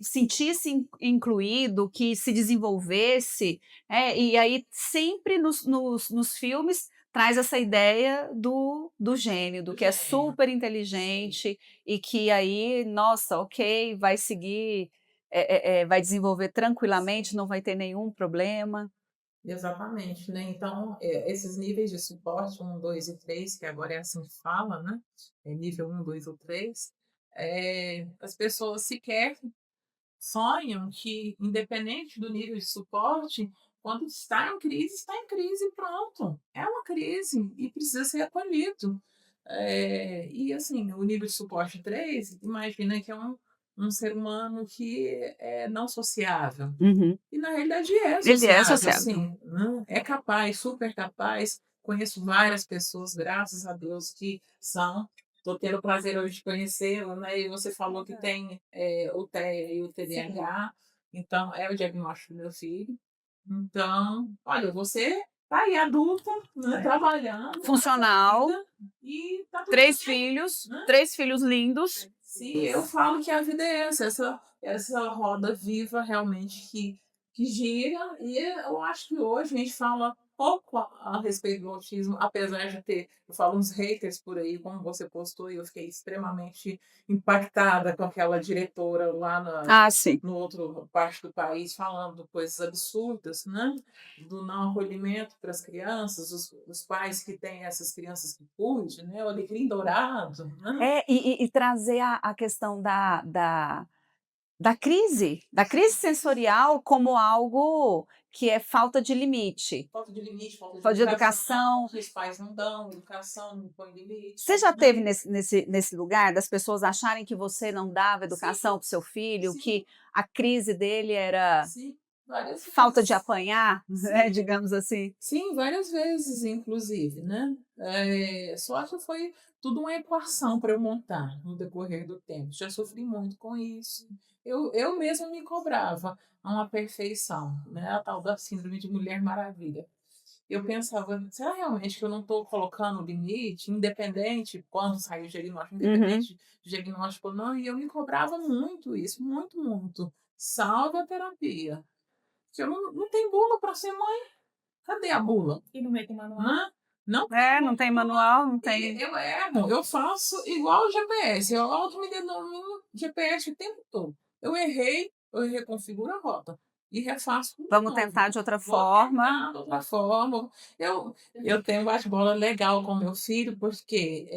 sentisse incluído, que se desenvolvesse, e aí sempre nos filmes traz essa ideia do gênio, do Do que é gênio. super Sim. inteligente, e que aí, nossa, ok, vai seguir, vai desenvolver tranquilamente, não vai ter nenhum problema. Exatamente, né? Então, esses níveis de suporte, um, 2 e 3, que agora é assim que fala, né? É nível um, 2 ou 3, as pessoas sequer sonham que, independente do nível de suporte, quando está em crise, pronto. É uma crise e precisa ser acolhido. E assim, o nível de suporte 3, imagina que é um ser humano que é não sociável. Uhum. E na realidade é Ele é sociável, sociável. sim, né? É capaz, super capaz. Conheço várias pessoas, graças a Deus, que são. Estou tendo o prazer hoje de conhecê-lo, né? E você falou que Aham. tem o TEA e o Sim. TDAH, então é o diagnóstico do meu filho. Então, olha, você está aí adulta, né? Trabalhando, Funcional, vida, e tá tudo três bem, filhos, né? 3 filhos lindos. Sim, eu falo que a vida é essa roda viva realmente que gira, e eu acho que hoje a gente fala pouco a respeito do autismo, apesar de ter, eu falo uns haters por aí, como você postou, e eu fiquei extremamente impactada com aquela diretora lá Ah, sim. no outro parte do país falando coisas absurdas, né? Do não acolhimento para as crianças, os pais que têm essas crianças que cuidem, né? O alecrim dourado, né? E trazer a questão da crise sensorial como algo que é falta de limite, Falta de limite, falta de falta de educação, educação. que os pais não dão educação, não põem Você limite, já né. teve nesse lugar das pessoas acharem que você não dava Sim, educação para o seu filho, sim, que a crise dele era sim, várias falta de vezes. apanhar, né, Sim, digamos assim? sim, várias vezes inclusive, né. Só que foi tudo uma equação para eu montar no decorrer do tempo. Já sofri muito com isso. Eu mesma me cobrava a uma perfeição, né, a tal da síndrome de Mulher Maravilha. Eu pensava: "Será realmente que eu não estou colocando limite, independente quando sair o diagnóstico, Uhum. independente do diagnóstico ou não?" E eu me cobrava muito isso, muito, muito. Salve a terapia. Se eu não tenho bula para ser mãe, cadê a bula? E no meio do manual? Hã? Não Não tem manual, não e tem. eu erro, eu faço igual o GPS, eu auto-me denomino GPS o tempo todo. Eu reconfiguro a rota e refaço tudo de Vamos novo. tentar de outra Vou forma. tentar de outra forma. Eu tenho um bate-bola legal com meu filho, porque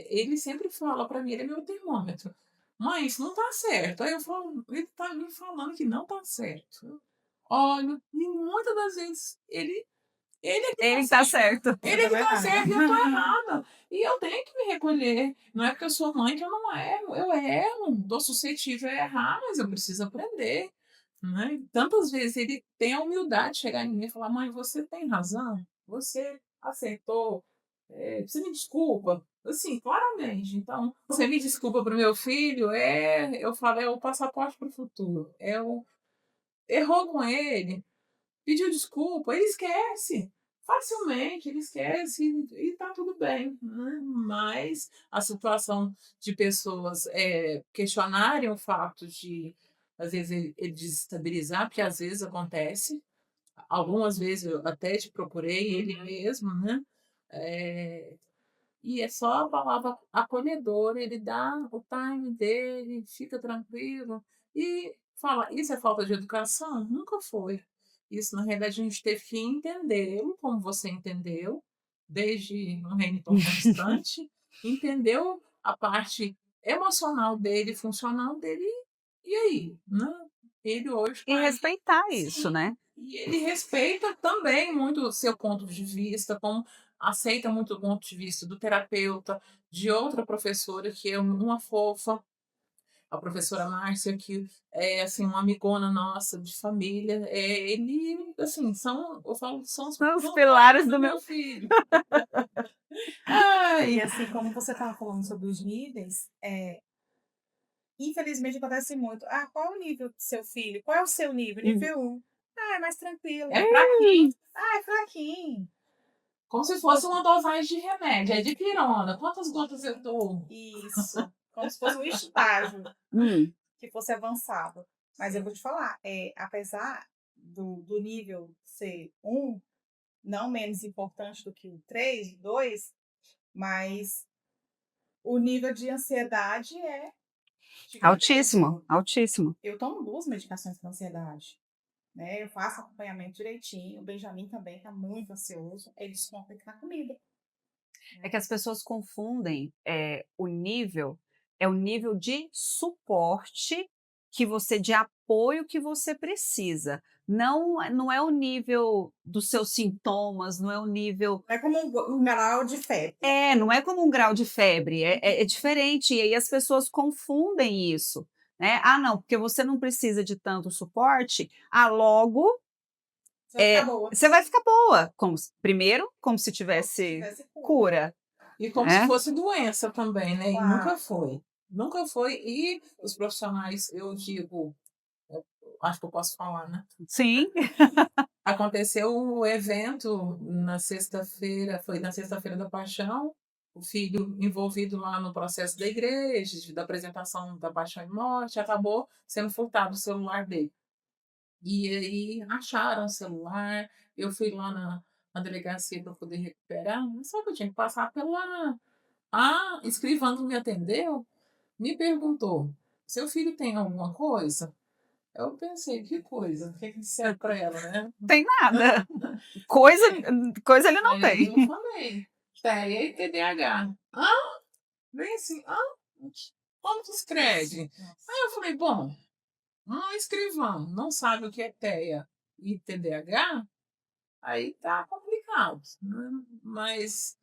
ele sempre fala para mim, ele é meu termômetro. Mãe, isso não tá certo. Aí eu falo, ele tá me falando que não tá certo. Eu olho, e muitas das vezes ele é que tá Ele tá certo. certo. Ele é que tá verdade. certo e eu tô errada. E eu tenho que me recolher. Não é porque eu sou mãe que eu não erro. Eu erro, tô suscetível a errar, mas eu preciso aprender. Né? Tantas vezes ele tem a humildade de chegar em mim e falar: mãe, você tem razão, você acertou, você me desculpa. Assim, claramente. Então, você me desculpa pro meu filho, eu falo, é o passaporte pro futuro. Errou com ele, pediu desculpa, ele esquece. Facilmente, ele esquece e tá tudo bem. Né? Mas a situação de pessoas questionarem o fato de, às vezes, ele desestabilizar, porque às vezes acontece. Algumas vezes eu até te procurei, ele mesmo, né? É, e é só a palavra acolhedora, ele dá o time dele, fica tranquilo e fala: isso é falta de educação? Nunca foi. Isso, na realidade, a gente teve que entendê-lo, como você entendeu, desde um reino tão distante, entendeu a parte emocional dele, funcional dele, e aí? Né? Ele hoje E está aí. respeitar isso, Sim, né? e ele respeita também muito o seu ponto de vista, como aceita muito o ponto de vista do terapeuta, de outra professora que é uma fofa, a professora Márcia, que é assim uma amigona nossa de família. Ele, assim, eu falo, são os São os pilares pilares do do meu. meu filho. E Ai, assim, como você estava falando sobre os níveis, infelizmente acontece muito. Ah, qual é o nível do seu filho? Qual é o seu nível? Nível 1. Ah, é mais tranquilo. é fraquinho. Ah, é fraquinho. Como se fosse uma dosagem de remédio, é de pirona. Quantas gotas eu dou? Isso. Como se fosse um estágio Hum. que fosse avançado. Mas eu vou te falar, apesar do nível ser 1, não menos importante do que o 3, o 2, mas o nível de ansiedade é Altíssimo, gigantesco. altíssimo. Eu tomo 2 medicações para ansiedade, né? Eu faço acompanhamento direitinho. O Benjamin também está muito ansioso. Ele desconta que na comida. É que as pessoas confundem o nível, é o nível de suporte de apoio que você precisa. Não é o nível dos seus sintomas, não é o nível. Não é como um grau de febre. Não é como um grau de febre, é diferente. E aí as pessoas confundem isso. Né? Ah, não, porque você não precisa de tanto suporte, logo Você vai ficar boa. você vai ficar boa. Primeiro, como se Se tivesse tivesse cura. cura. E como se Né? fosse doença também, né? E Claro. nunca foi. Nunca foi. E os profissionais, eu digo, acho que eu posso falar, né? Sim. Aconteceu o evento na sexta-feira, foi na sexta-feira da Paixão, o filho envolvido lá no processo da igreja, da apresentação da Paixão e Morte, acabou sendo furtado o celular dele. E aí acharam o celular, eu fui lá na delegacia para poder recuperar, mas só que eu tinha que passar pela. A escrivã que me atendeu me perguntou: seu filho tem alguma coisa? Eu pensei, que coisa? O que que disseram para ela, né? Tem nada. Coisa ele não Aí tem. eu falei, TEA e TDAH. Bem assim, como que escreve? Aí eu falei, bom, um escrivão não sabe o que é TEA e TDAH, aí tá complicado, né? Mas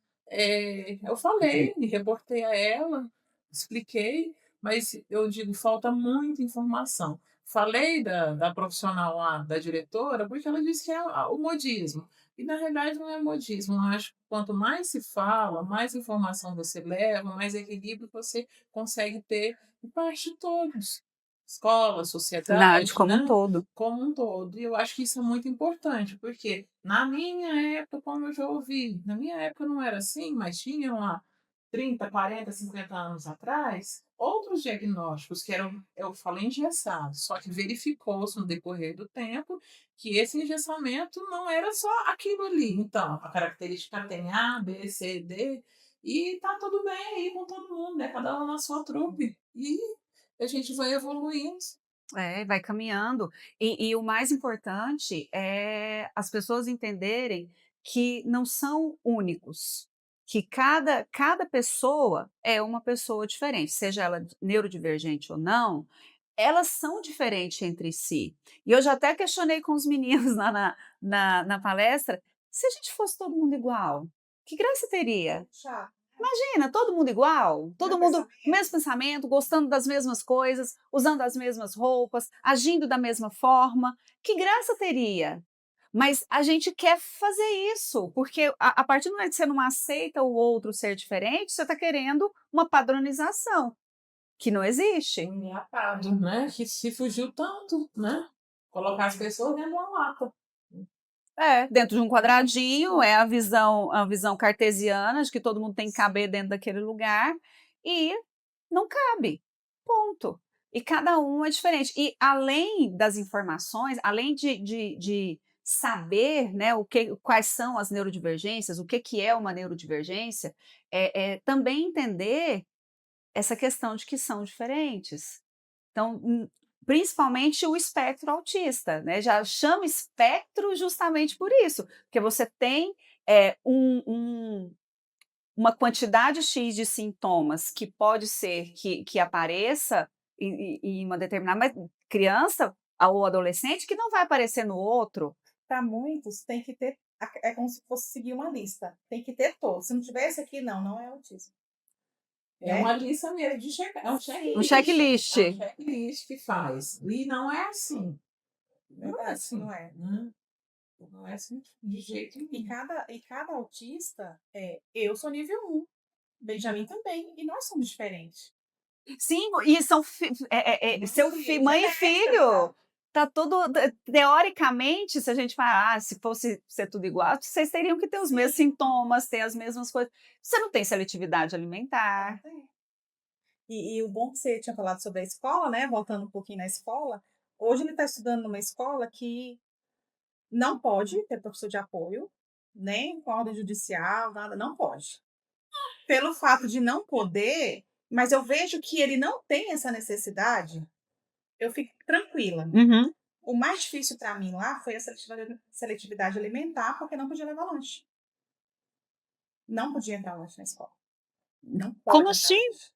eu falei, me reportei a ela, expliquei, mas eu digo, falta muita informação. Falei da profissional lá, da diretora, porque ela disse que é o modismo. E na realidade não é modismo. Eu acho que quanto mais se fala, mais informação você leva, mais equilíbrio você consegue ter de parte de todos. Escola, De sociedade, como um né? todo. Como um todo. E eu acho que isso é muito importante, porque na minha época, como eu já ouvi, na minha época não era assim, mas tinha lá 30, 40, 50 anos atrás, outros diagnósticos que eram, eu falo engessados, só que verificou-se no decorrer do tempo que esse engessamento não era só aquilo ali. Então, a característica tem A, B, C, D, e tá tudo bem aí com todo mundo, né? Cada um na sua trupe. E a gente vai evoluindo. Vai caminhando. E o mais importante é as pessoas entenderem que não são únicos, que cada pessoa é uma pessoa diferente, seja ela neurodivergente ou não, elas são diferentes entre si. E eu já até questionei com os meninos lá na palestra, se a gente fosse todo mundo igual, que graça teria? Chato. Imagina, todo mundo igual, todo Meu mundo pensamento. mesmo pensamento, gostando das mesmas coisas, usando as mesmas roupas, agindo da mesma forma, que graça teria? Mas a gente quer fazer isso, porque a partir do momento que você não aceita o outro ser diferente, você está querendo uma padronização, que não existe. Enlatado, né? Que se fugiu tanto, né? Colocar as pessoas dentro de uma lata. Dentro de um quadradinho, é a visão cartesiana, de que todo mundo tem que caber dentro daquele lugar, e não cabe, ponto. E cada um é diferente. E além das informações, além de saber, né, quais são as neurodivergências, o que é uma neurodivergência, também entender essa questão de que são diferentes. Então, principalmente o espectro autista, né? Já chama espectro justamente por isso, porque você tem uma quantidade X de sintomas que pode ser que apareça em uma determinada criança ou adolescente que não vai aparecer no outro. Para muitos, tem que ter. É como se fosse seguir uma lista. Tem que ter todos. Se não tiver esse aqui, não é autismo. É Né? uma lista mesmo de checar. É um checklist. Um checklist. É um checklist que faz. E não é assim. Não é Verdade, assim. não é. Não é assim de jeito E nenhum. cada autista, eu sou nível 1, Benjamin também, e nós somos diferentes. Sim, e são mãe e filho. Tá tudo teoricamente, se a gente falar, se fosse ser tudo igual, vocês teriam que ter os mesmos sintomas, ter as mesmas coisas. Você não tem seletividade alimentar. E o bom que você tinha falado sobre a escola, né? Voltando um pouquinho na escola, hoje ele está estudando numa escola que não pode ter professor de apoio, nem com ordem judicial, nada, não pode. Pelo fato de não poder, mas eu vejo que ele não tem essa necessidade, eu fico tranquila. Uhum. O mais difícil para mim lá foi a seletividade alimentar, porque não podia levar lanche. Não podia entrar lanche na escola. Não pode Como entrar assim? lanche.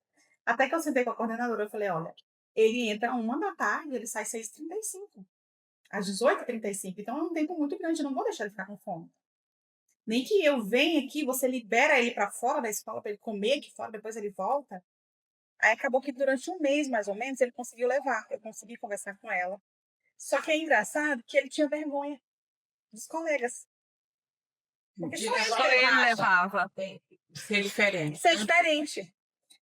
Até que eu sentei com a coordenadora, eu falei, olha, ele entra 1 da tarde, ele sai 6h35, às 18h35. Então é um tempo muito grande, eu não vou deixar ele ficar com fome. Nem que eu venha aqui, você libera ele para fora da escola para ele comer aqui fora, depois ele volta. Aí acabou que durante 1 mês, mais ou menos, ele conseguiu levar. Eu consegui conversar com ela. Só que é engraçado que ele tinha vergonha dos colegas. Porque De só ele levar Ele levava. levava. Tem que ser diferente. Isso é diferente.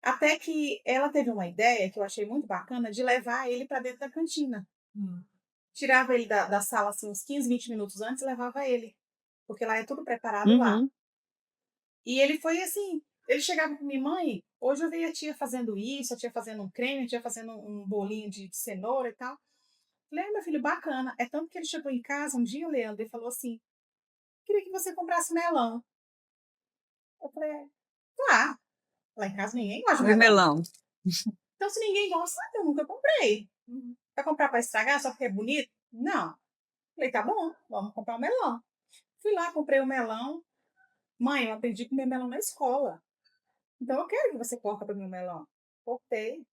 Até que ela teve uma ideia que eu achei muito bacana de levar ele para dentro da cantina. Tirava ele da sala assim, uns 15, 20 minutos antes e levava ele. Porque lá é tudo preparado lá. Uhum. E ele foi assim, ele chegava com minha mãe, hoje eu vi a tia fazendo isso, a tia fazendo um creme, a tia fazendo um bolinho de cenoura e tal. Falei, meu filho, bacana. É tanto que ele chegou em casa um dia, o Leandro, e falou assim, queria que você comprasse melão. Eu falei, claro. Lá em casa ninguém gosta de melão. Melão. Então, se ninguém gosta, eu nunca comprei. Vai comprar para estragar só porque é bonito? Não. Falei, tá bom, vamos comprar um melão. Fui lá, comprei o melão. Mãe, eu aprendi a comer melão na escola. Então, eu quero que você corta para mim o melão. Cortei.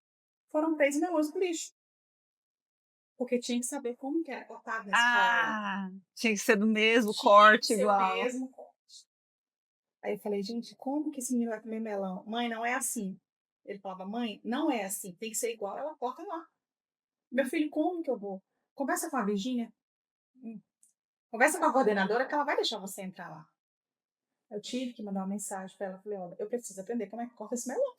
Foram 3 melões no lixo. Porque tinha que saber como que era cortado na escola. Tinha que ser do mesmo Tinha corte, que ser o igual. mesmo corte. Aí eu falei, gente, como que esse menino vai comer melão? Mãe, não é assim. Ele falava, mãe, não é assim. Tem que ser igual, ela corta lá. Meu filho, como que eu vou? Conversa com a Virgínia. Conversa com a coordenadora que ela vai deixar você entrar lá. Eu tive que mandar uma mensagem para ela. Falei, olha, eu preciso aprender como é que corta esse melão.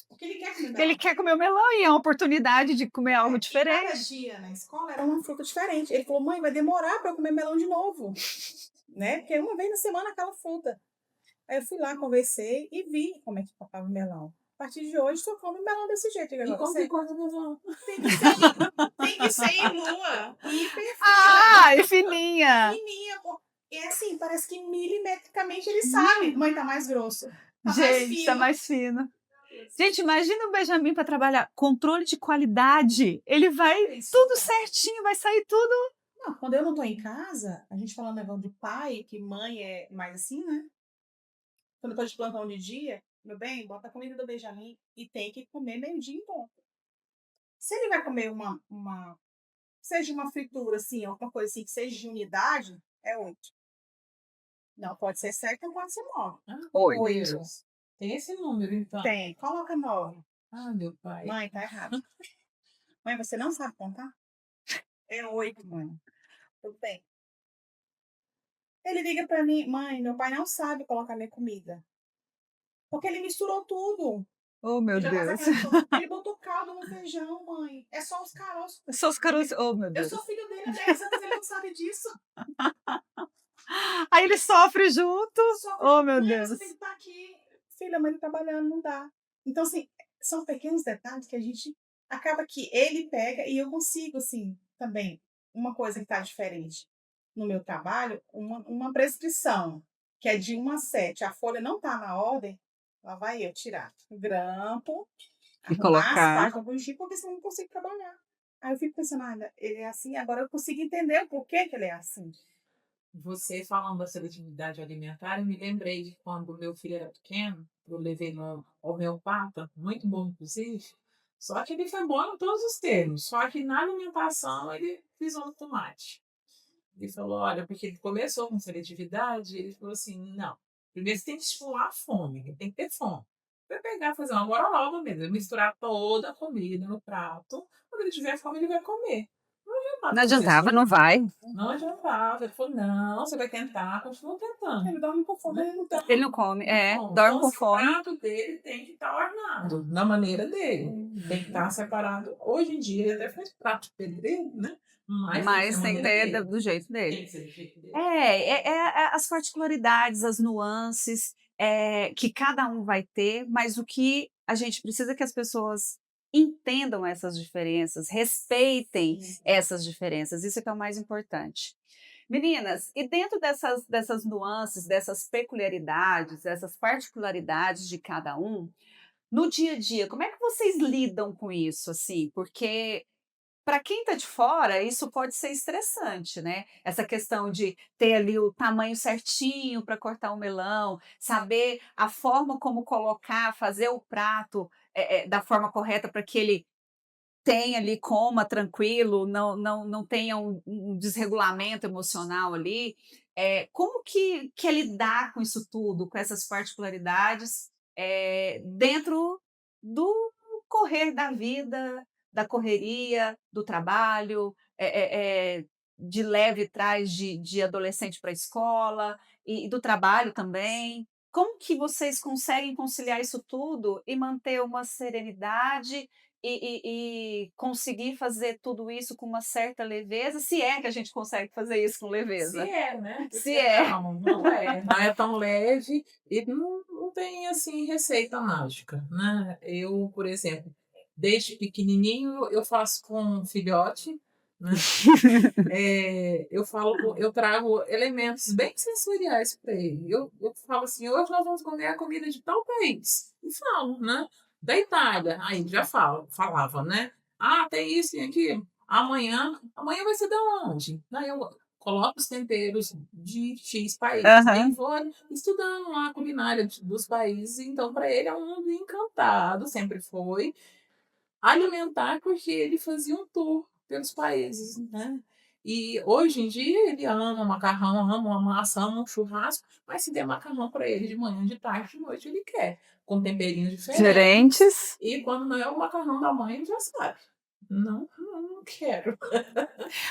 Porque ele quer comer melão. Ele quer comer o melão e é uma oportunidade de comer algo Cada diferente. dia na escola era uma fruta diferente. Ele falou, mãe, vai demorar para eu comer melão de novo. Né? Porque uma vez na semana aquela fruta. Aí eu fui lá, conversei e vi como é que cortava o melão. A partir de hoje, só como melão desse jeito. E como que corta o melão? Tem que ser em lua. Hiper fina. Ai, fininha! Fininha, pô. E assim, parece que milimetricamente ele sabe. Mãe, tá mais grosso. Tá mais Gente, tá fino. mais fino. Gente, imagina o Benjamin para trabalhar. Controle de qualidade. Ele vai tudo certinho, vai sair tudo. Não, quando eu não tô em casa, a gente falando negócio de pai, que mãe é mais assim, né? Quando eu tô de plantão de dia, meu bem, bota a comida do Benjamin e tem que comer meio-dia em ponto. Se ele vai comer seja uma fritura, assim, alguma coisa assim, que seja de unidade, é 8. Não pode ser 7, não pode ser 9. Ah, Oi. meu Deus. Tem esse número, então. Tem, coloca 9. Ah, meu pai. Mãe, tá errado. Mãe, você não sabe contar? É 8, mãe. Tudo bem. Ele liga pra mim, mãe, meu pai não sabe colocar minha comida. Porque ele misturou tudo. Oh, meu Já faz Deus. aquela coisa. Ele botou caldo no feijão, mãe. É só os caroços. Só os caroços. Oh, meu Eu Deus. sou filho dele há 10 anos, ele não sabe disso. Aí ele sofre junto. Oh, meu Mãe, Deus. você tem que estar aqui. Filha, mãe, tá trabalhando, não dá. Então, assim, são pequenos detalhes que a gente acaba que ele pega e eu consigo, assim, também. Uma coisa que está diferente no meu trabalho, uma prescrição, que é de 1 a 7. A folha não está na ordem, lá vai eu tirar o grampo, E arrumar as colocar. páginas, bonitinho, porque senão eu não consigo trabalhar. Aí eu fico pensando, ele é assim, agora eu consigo entender o porquê que ele é assim. Você falando da seletividade alimentar, eu me lembrei de quando meu filho era pequeno, eu levei no homeopata, muito bom inclusive, só que ele foi bom em todos os termos, só que na alimentação ele pisou no tomate. Ele falou, olha, porque ele começou com seletividade, ele falou assim, não, primeiro você tem que estimular a fome, ele tem que ter fome. Vai pegar, fazer uma gororoba mesmo, misturar toda a comida no prato, quando ele tiver fome ele vai comer. Não adiantava, não vai. Não adiantava. Ele falou, não, você vai tentar, continua tentando. Ele dorme com fome, ele não tá. Ele não come. É, Bom, dorme então, com assim, o fome. prato dele tem que estar ornado, da maneira dele. Tem que estar separado. Hoje em dia, ele até faz prato de pedreiro, né? Mas tem que ter do jeito Tem dele. que ser do jeito dele. As particularidades, as nuances que cada um vai ter, mas o que a gente precisa é que as pessoas entendam essas diferenças, respeitem essas diferenças, isso é que é o mais importante. Meninas, e dentro dessas nuances, dessas peculiaridades, dessas particularidades de cada um, no dia a dia, como é que vocês lidam com isso, assim? Porque para quem está de fora, isso pode ser estressante, né? Essa questão de ter ali o tamanho certinho para cortar o melão, saber a forma como colocar, fazer o prato da forma correta para que ele tenha ali, coma tranquilo, não tenha um desregulamento emocional ali. Como que é lidar com isso tudo, com essas particularidades, dentro do correr da vida, da correria, do trabalho, de leve traz de adolescente para a escola e do trabalho também. Como que vocês conseguem conciliar isso tudo e manter uma serenidade e conseguir fazer tudo isso com uma certa leveza, se é que a gente consegue fazer isso com leveza. Se é, né? Se Porque é. não é. Não é tão leve e não tem, assim, receita mágica, né? Eu, por exemplo, desde pequenininho eu faço com filhote, né? Eu trago elementos bem sensoriais para ele. Eu falo assim, hoje nós vamos comer a comida de tal país. E falo, né? Da Itália. Aí já falava, né? Ah, tem isso, tem aquilo. Amanhã vai ser da onde? Aí eu coloco os temperos de X país. Aham. E vou estudando lá a culinária dos países. Então, para ele é um mundo encantado, sempre foi. Alimentar, porque ele fazia um tour pelos países, né? E hoje em dia ele ama macarrão, ama uma massa, ama um churrasco, mas se der macarrão para ele de manhã, de tarde, de noite, ele quer, com temperinhos diferentes. Diferentes. E quando não é o macarrão da mãe, ele já sabe. Não quero.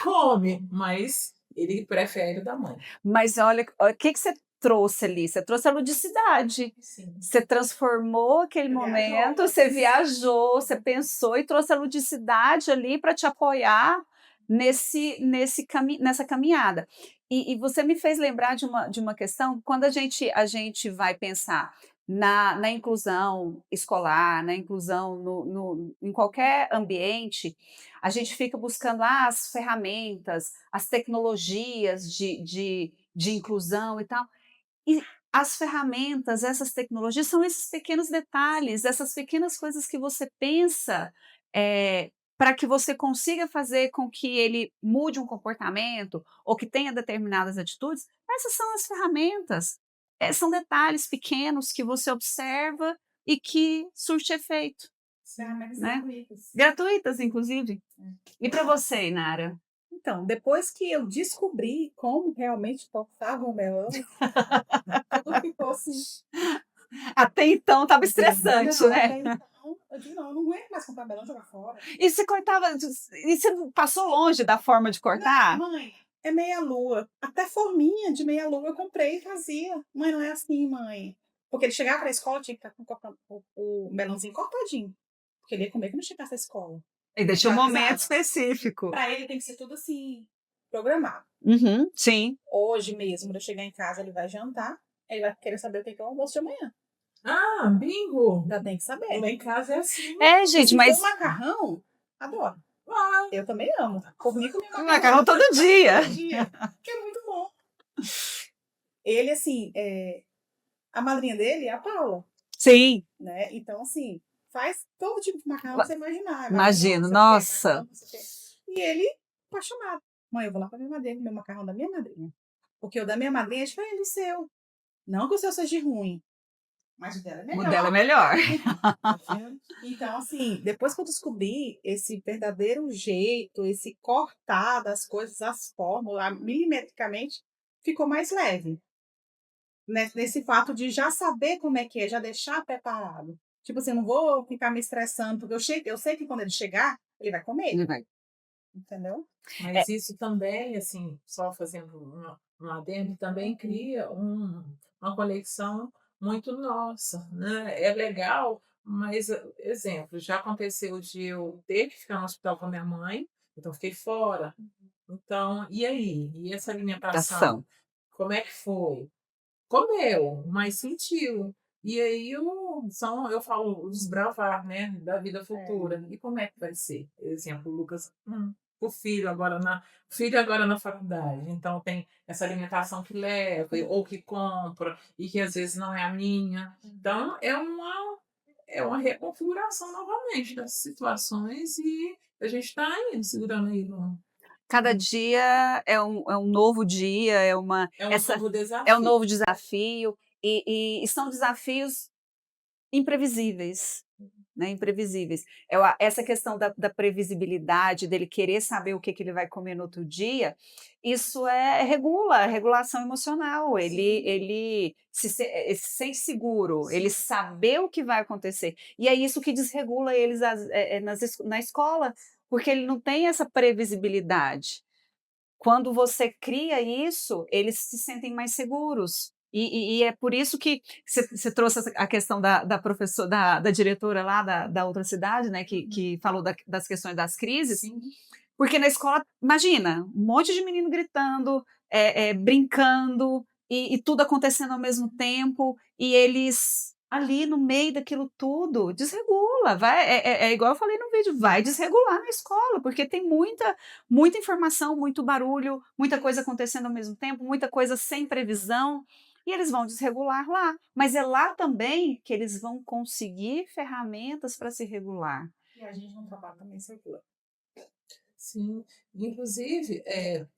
Come, mas ele prefere o da mãe. Mas olha, o que você trouxe ali? Você trouxe a ludicidade. Sim. Você transformou aquele momento, você viajou, você pensou e trouxe a ludicidade ali para te apoiar nessa caminhada. E você me fez lembrar de uma questão, quando a gente vai pensar na inclusão escolar, na inclusão em qualquer ambiente, a gente fica buscando as ferramentas, as tecnologias de inclusão e tal. E as ferramentas, essas tecnologias, são esses pequenos detalhes, essas pequenas coisas que você pensa, para que você consiga fazer com que ele mude um comportamento ou que tenha determinadas atitudes. Essas são as ferramentas. São detalhes pequenos que você observa e que surte efeito, Ferramentas né? gratuitas. Gratuitas, inclusive. E para você, Inara? Então, depois que eu descobri como realmente tocava o melão, tudo ficou assim. Até então estava Não, estressante, até né? então, eu digo, não, eu não aguento mais comprar melão e jogar fora. E você cortava, e você não passou longe da forma de cortar? Mãe, é meia-lua. Até forminha de meia-lua eu comprei e fazia. Mãe, não é assim, mãe. Porque ele chegava para a escola, tinha que estar com o melãozinho cortadinho. Porque ele ia comer quando chegasse à escola. E deixa um Já momento avisava. específico. Para ele tem que ser tudo assim, programado. Uhum, sim. Hoje mesmo, quando eu chegar em casa, ele vai jantar. Ele vai querer saber o que é o almoço de amanhã. Ah, bingo! Já tem que saber. Lá em casa é assim. Gente, Se mas for macarrão, adoro. Ah, Eu também amo. Por mim, comer macarrão todo dia. todo dia. Que é muito bom. Ele, assim, a madrinha dele é a Paula, Sim, né? Então, assim, faz todo tipo de macarrão que você imaginar. imagino, Macarrão, nossa. não sei o quê. E ele, apaixonado. Mãe, eu vou lá pra minha madrinha comer o macarrão da minha madrinha. Porque o da minha madrinha é diferente do seu. Não que o seu seja ruim, mas o dela é O melhor. dela é melhor. Então, assim, depois que eu descobri esse verdadeiro jeito, esse cortar das coisas, as fórmulas, milimetricamente, ficou mais leve. Nesse fato de já saber como é que é, já deixar preparado. Tipo assim, eu não vou ficar me estressando, porque eu sei que quando ele chegar, ele vai comer, Ele vai. entendeu? mas isso também, assim, só fazendo um adendo, também cria uma conexão muito nossa, né? É legal, mas, exemplo, já aconteceu de eu ter que ficar no hospital com a minha mãe, então fiquei fora. Então, e aí? E essa alimentação? Ação. Como é que foi? Comeu, mas sentiu. E aí eu falo desbravar, né, da vida futura. E como é que vai ser? Exemplo, o Lucas, o filho agora na faculdade. Então tem essa alimentação que leva ou que compra e que às vezes não é a minha. Então é uma reconfiguração novamente das situações e a gente está indo segurando aí Cada dia é um novo dia, é um essa, novo é um desafio. novo desafio, e são desafios imprevisíveis, né? Imprevisíveis. Essa questão da previsibilidade, dele querer saber o que ele vai comer no outro dia, isso regula, é regulação emocional. Ele se sente seguro, ele saber o que vai acontecer. E é isso que desregula eles na escola, porque ele não tem essa previsibilidade. Quando você cria isso, eles se sentem mais seguros. E é por isso que você trouxe a questão da professora, da diretora lá da outra cidade, né, que falou das questões das crises, Sim. porque na escola, imagina, um monte de menino gritando, brincando, e tudo acontecendo ao mesmo tempo, e eles ali no meio daquilo tudo, desregula, é igual eu falei no vídeo, vai desregular na escola, porque tem muita informação, muito barulho, muita coisa acontecendo ao mesmo tempo, muita coisa sem previsão, e eles vão desregular lá. Mas é lá também que eles vão conseguir ferramentas para se regular. E a gente não trabalha também segura. Sim, inclusive,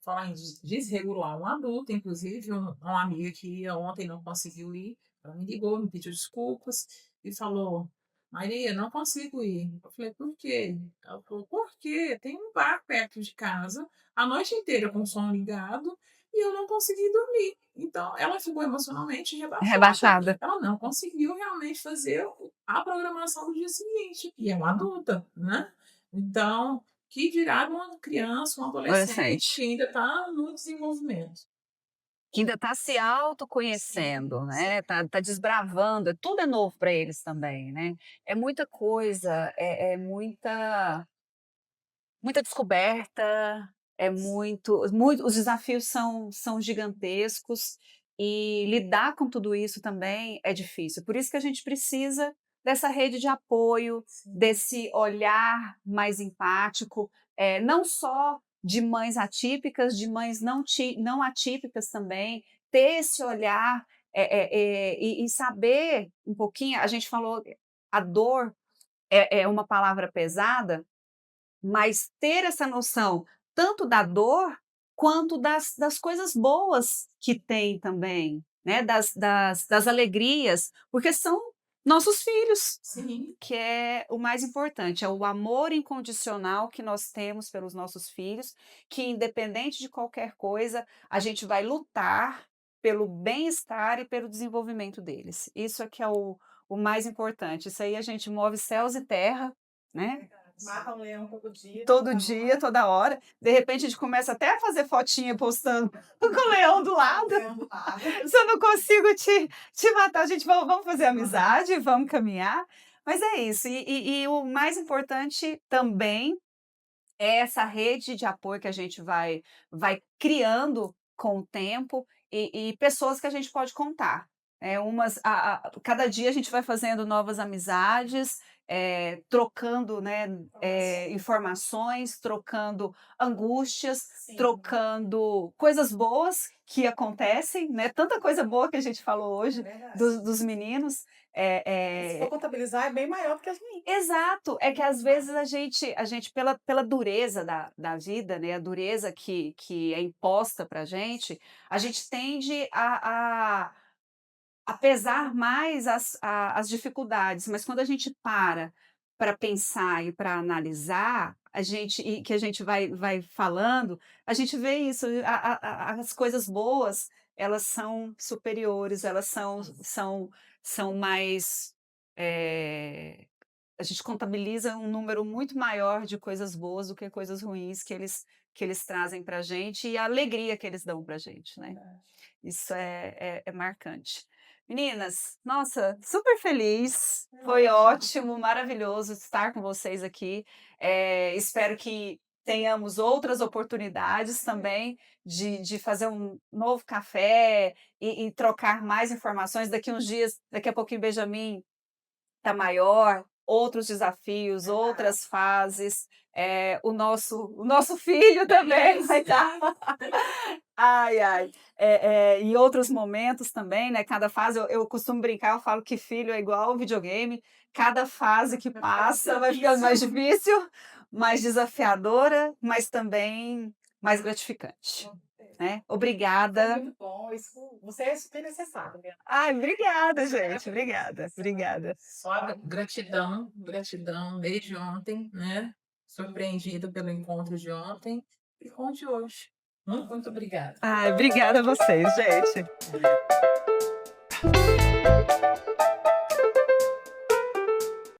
falar em desregular um adulto, inclusive, uma amiga que ia ontem não conseguiu ir, ela me ligou, me pediu desculpas e falou: Maria, não consigo ir. Eu falei: por quê? Ela falou: porque tem um bar perto de casa, a noite inteira com o som ligado e eu não consegui dormir. Então, ela ficou emocionalmente rebaixada. Rebaixada. Ela não conseguiu realmente fazer a programação do dia seguinte. E é uma adulta, né? Então, que dirá de uma criança, um adolescente que ainda está no desenvolvimento. Que ainda está se autoconhecendo, né? Tá desbravando, tudo é novo para eles também, né? É muita coisa, muita descoberta, os desafios são gigantescos e lidar com tudo isso também é difícil. Por isso que a gente precisa dessa rede de apoio, desse olhar mais empático, não só de mães atípicas, de mães não atípicas também, ter esse olhar e saber um pouquinho. A gente falou, a dor é uma palavra pesada, mas ter essa noção tanto da dor quanto das coisas boas que tem também, né? Das alegrias, porque são nossos filhos, Sim. que é o mais importante, é o amor incondicional que nós temos pelos nossos filhos, que independente de qualquer coisa, a gente vai lutar pelo bem-estar e pelo desenvolvimento deles. Isso é que é o mais importante. Isso aí a gente move céus e terra, né? Mata um leão todo dia. Todo dia, toda hora. De repente a gente começa até a fazer fotinha postando com o leão do lado. Se eu não consigo te matar, gente, vamos fazer amizade, vamos caminhar. Mas é isso. E o mais importante também é essa rede de apoio que a gente vai criando com o tempo e pessoas que a gente pode contar. Cada dia a gente vai fazendo novas amizades, trocando, né, informações, trocando angústias, Sim. trocando coisas boas que acontecem, né? Tanta coisa boa que a gente falou hoje verdade. dos meninos. Se for contabilizar, é bem maior do que as minhas. Exato, é que às vezes a gente pela dureza da vida, né, a dureza que é imposta para a gente tende a pesar mais as dificuldades, mas quando a gente para pensar e para analisar, que a gente vai falando, a gente vê isso, as coisas boas, elas são superiores, elas são mais, a gente contabiliza um número muito maior de coisas boas do que coisas ruins que eles trazem para a gente e a alegria que eles dão para a gente, né? Isso é marcante. Meninas, nossa, super feliz, foi ótimo, maravilhoso estar com vocês aqui. Espero que tenhamos outras oportunidades também de fazer um novo café e trocar mais informações. Daqui uns dias, daqui a pouquinho, Benjamin está maior, outros desafios, outras fases. O nosso filho também vai estar. Ai, ai. Em outros momentos também, né? Cada fase, eu costumo brincar, eu falo que filho é igual videogame, cada fase que passa vai ficando mais difícil, mais desafiadora, mas também mais gratificante. Né? Foi Obrigada. muito bom. Você é super necessário, né? Ai, obrigada, gente. Obrigada. Só gratidão, gratidão desde ontem, né? Surpreendida pelo encontro de ontem e com o de hoje. Muito obrigada. Ai, obrigada a vocês, gente.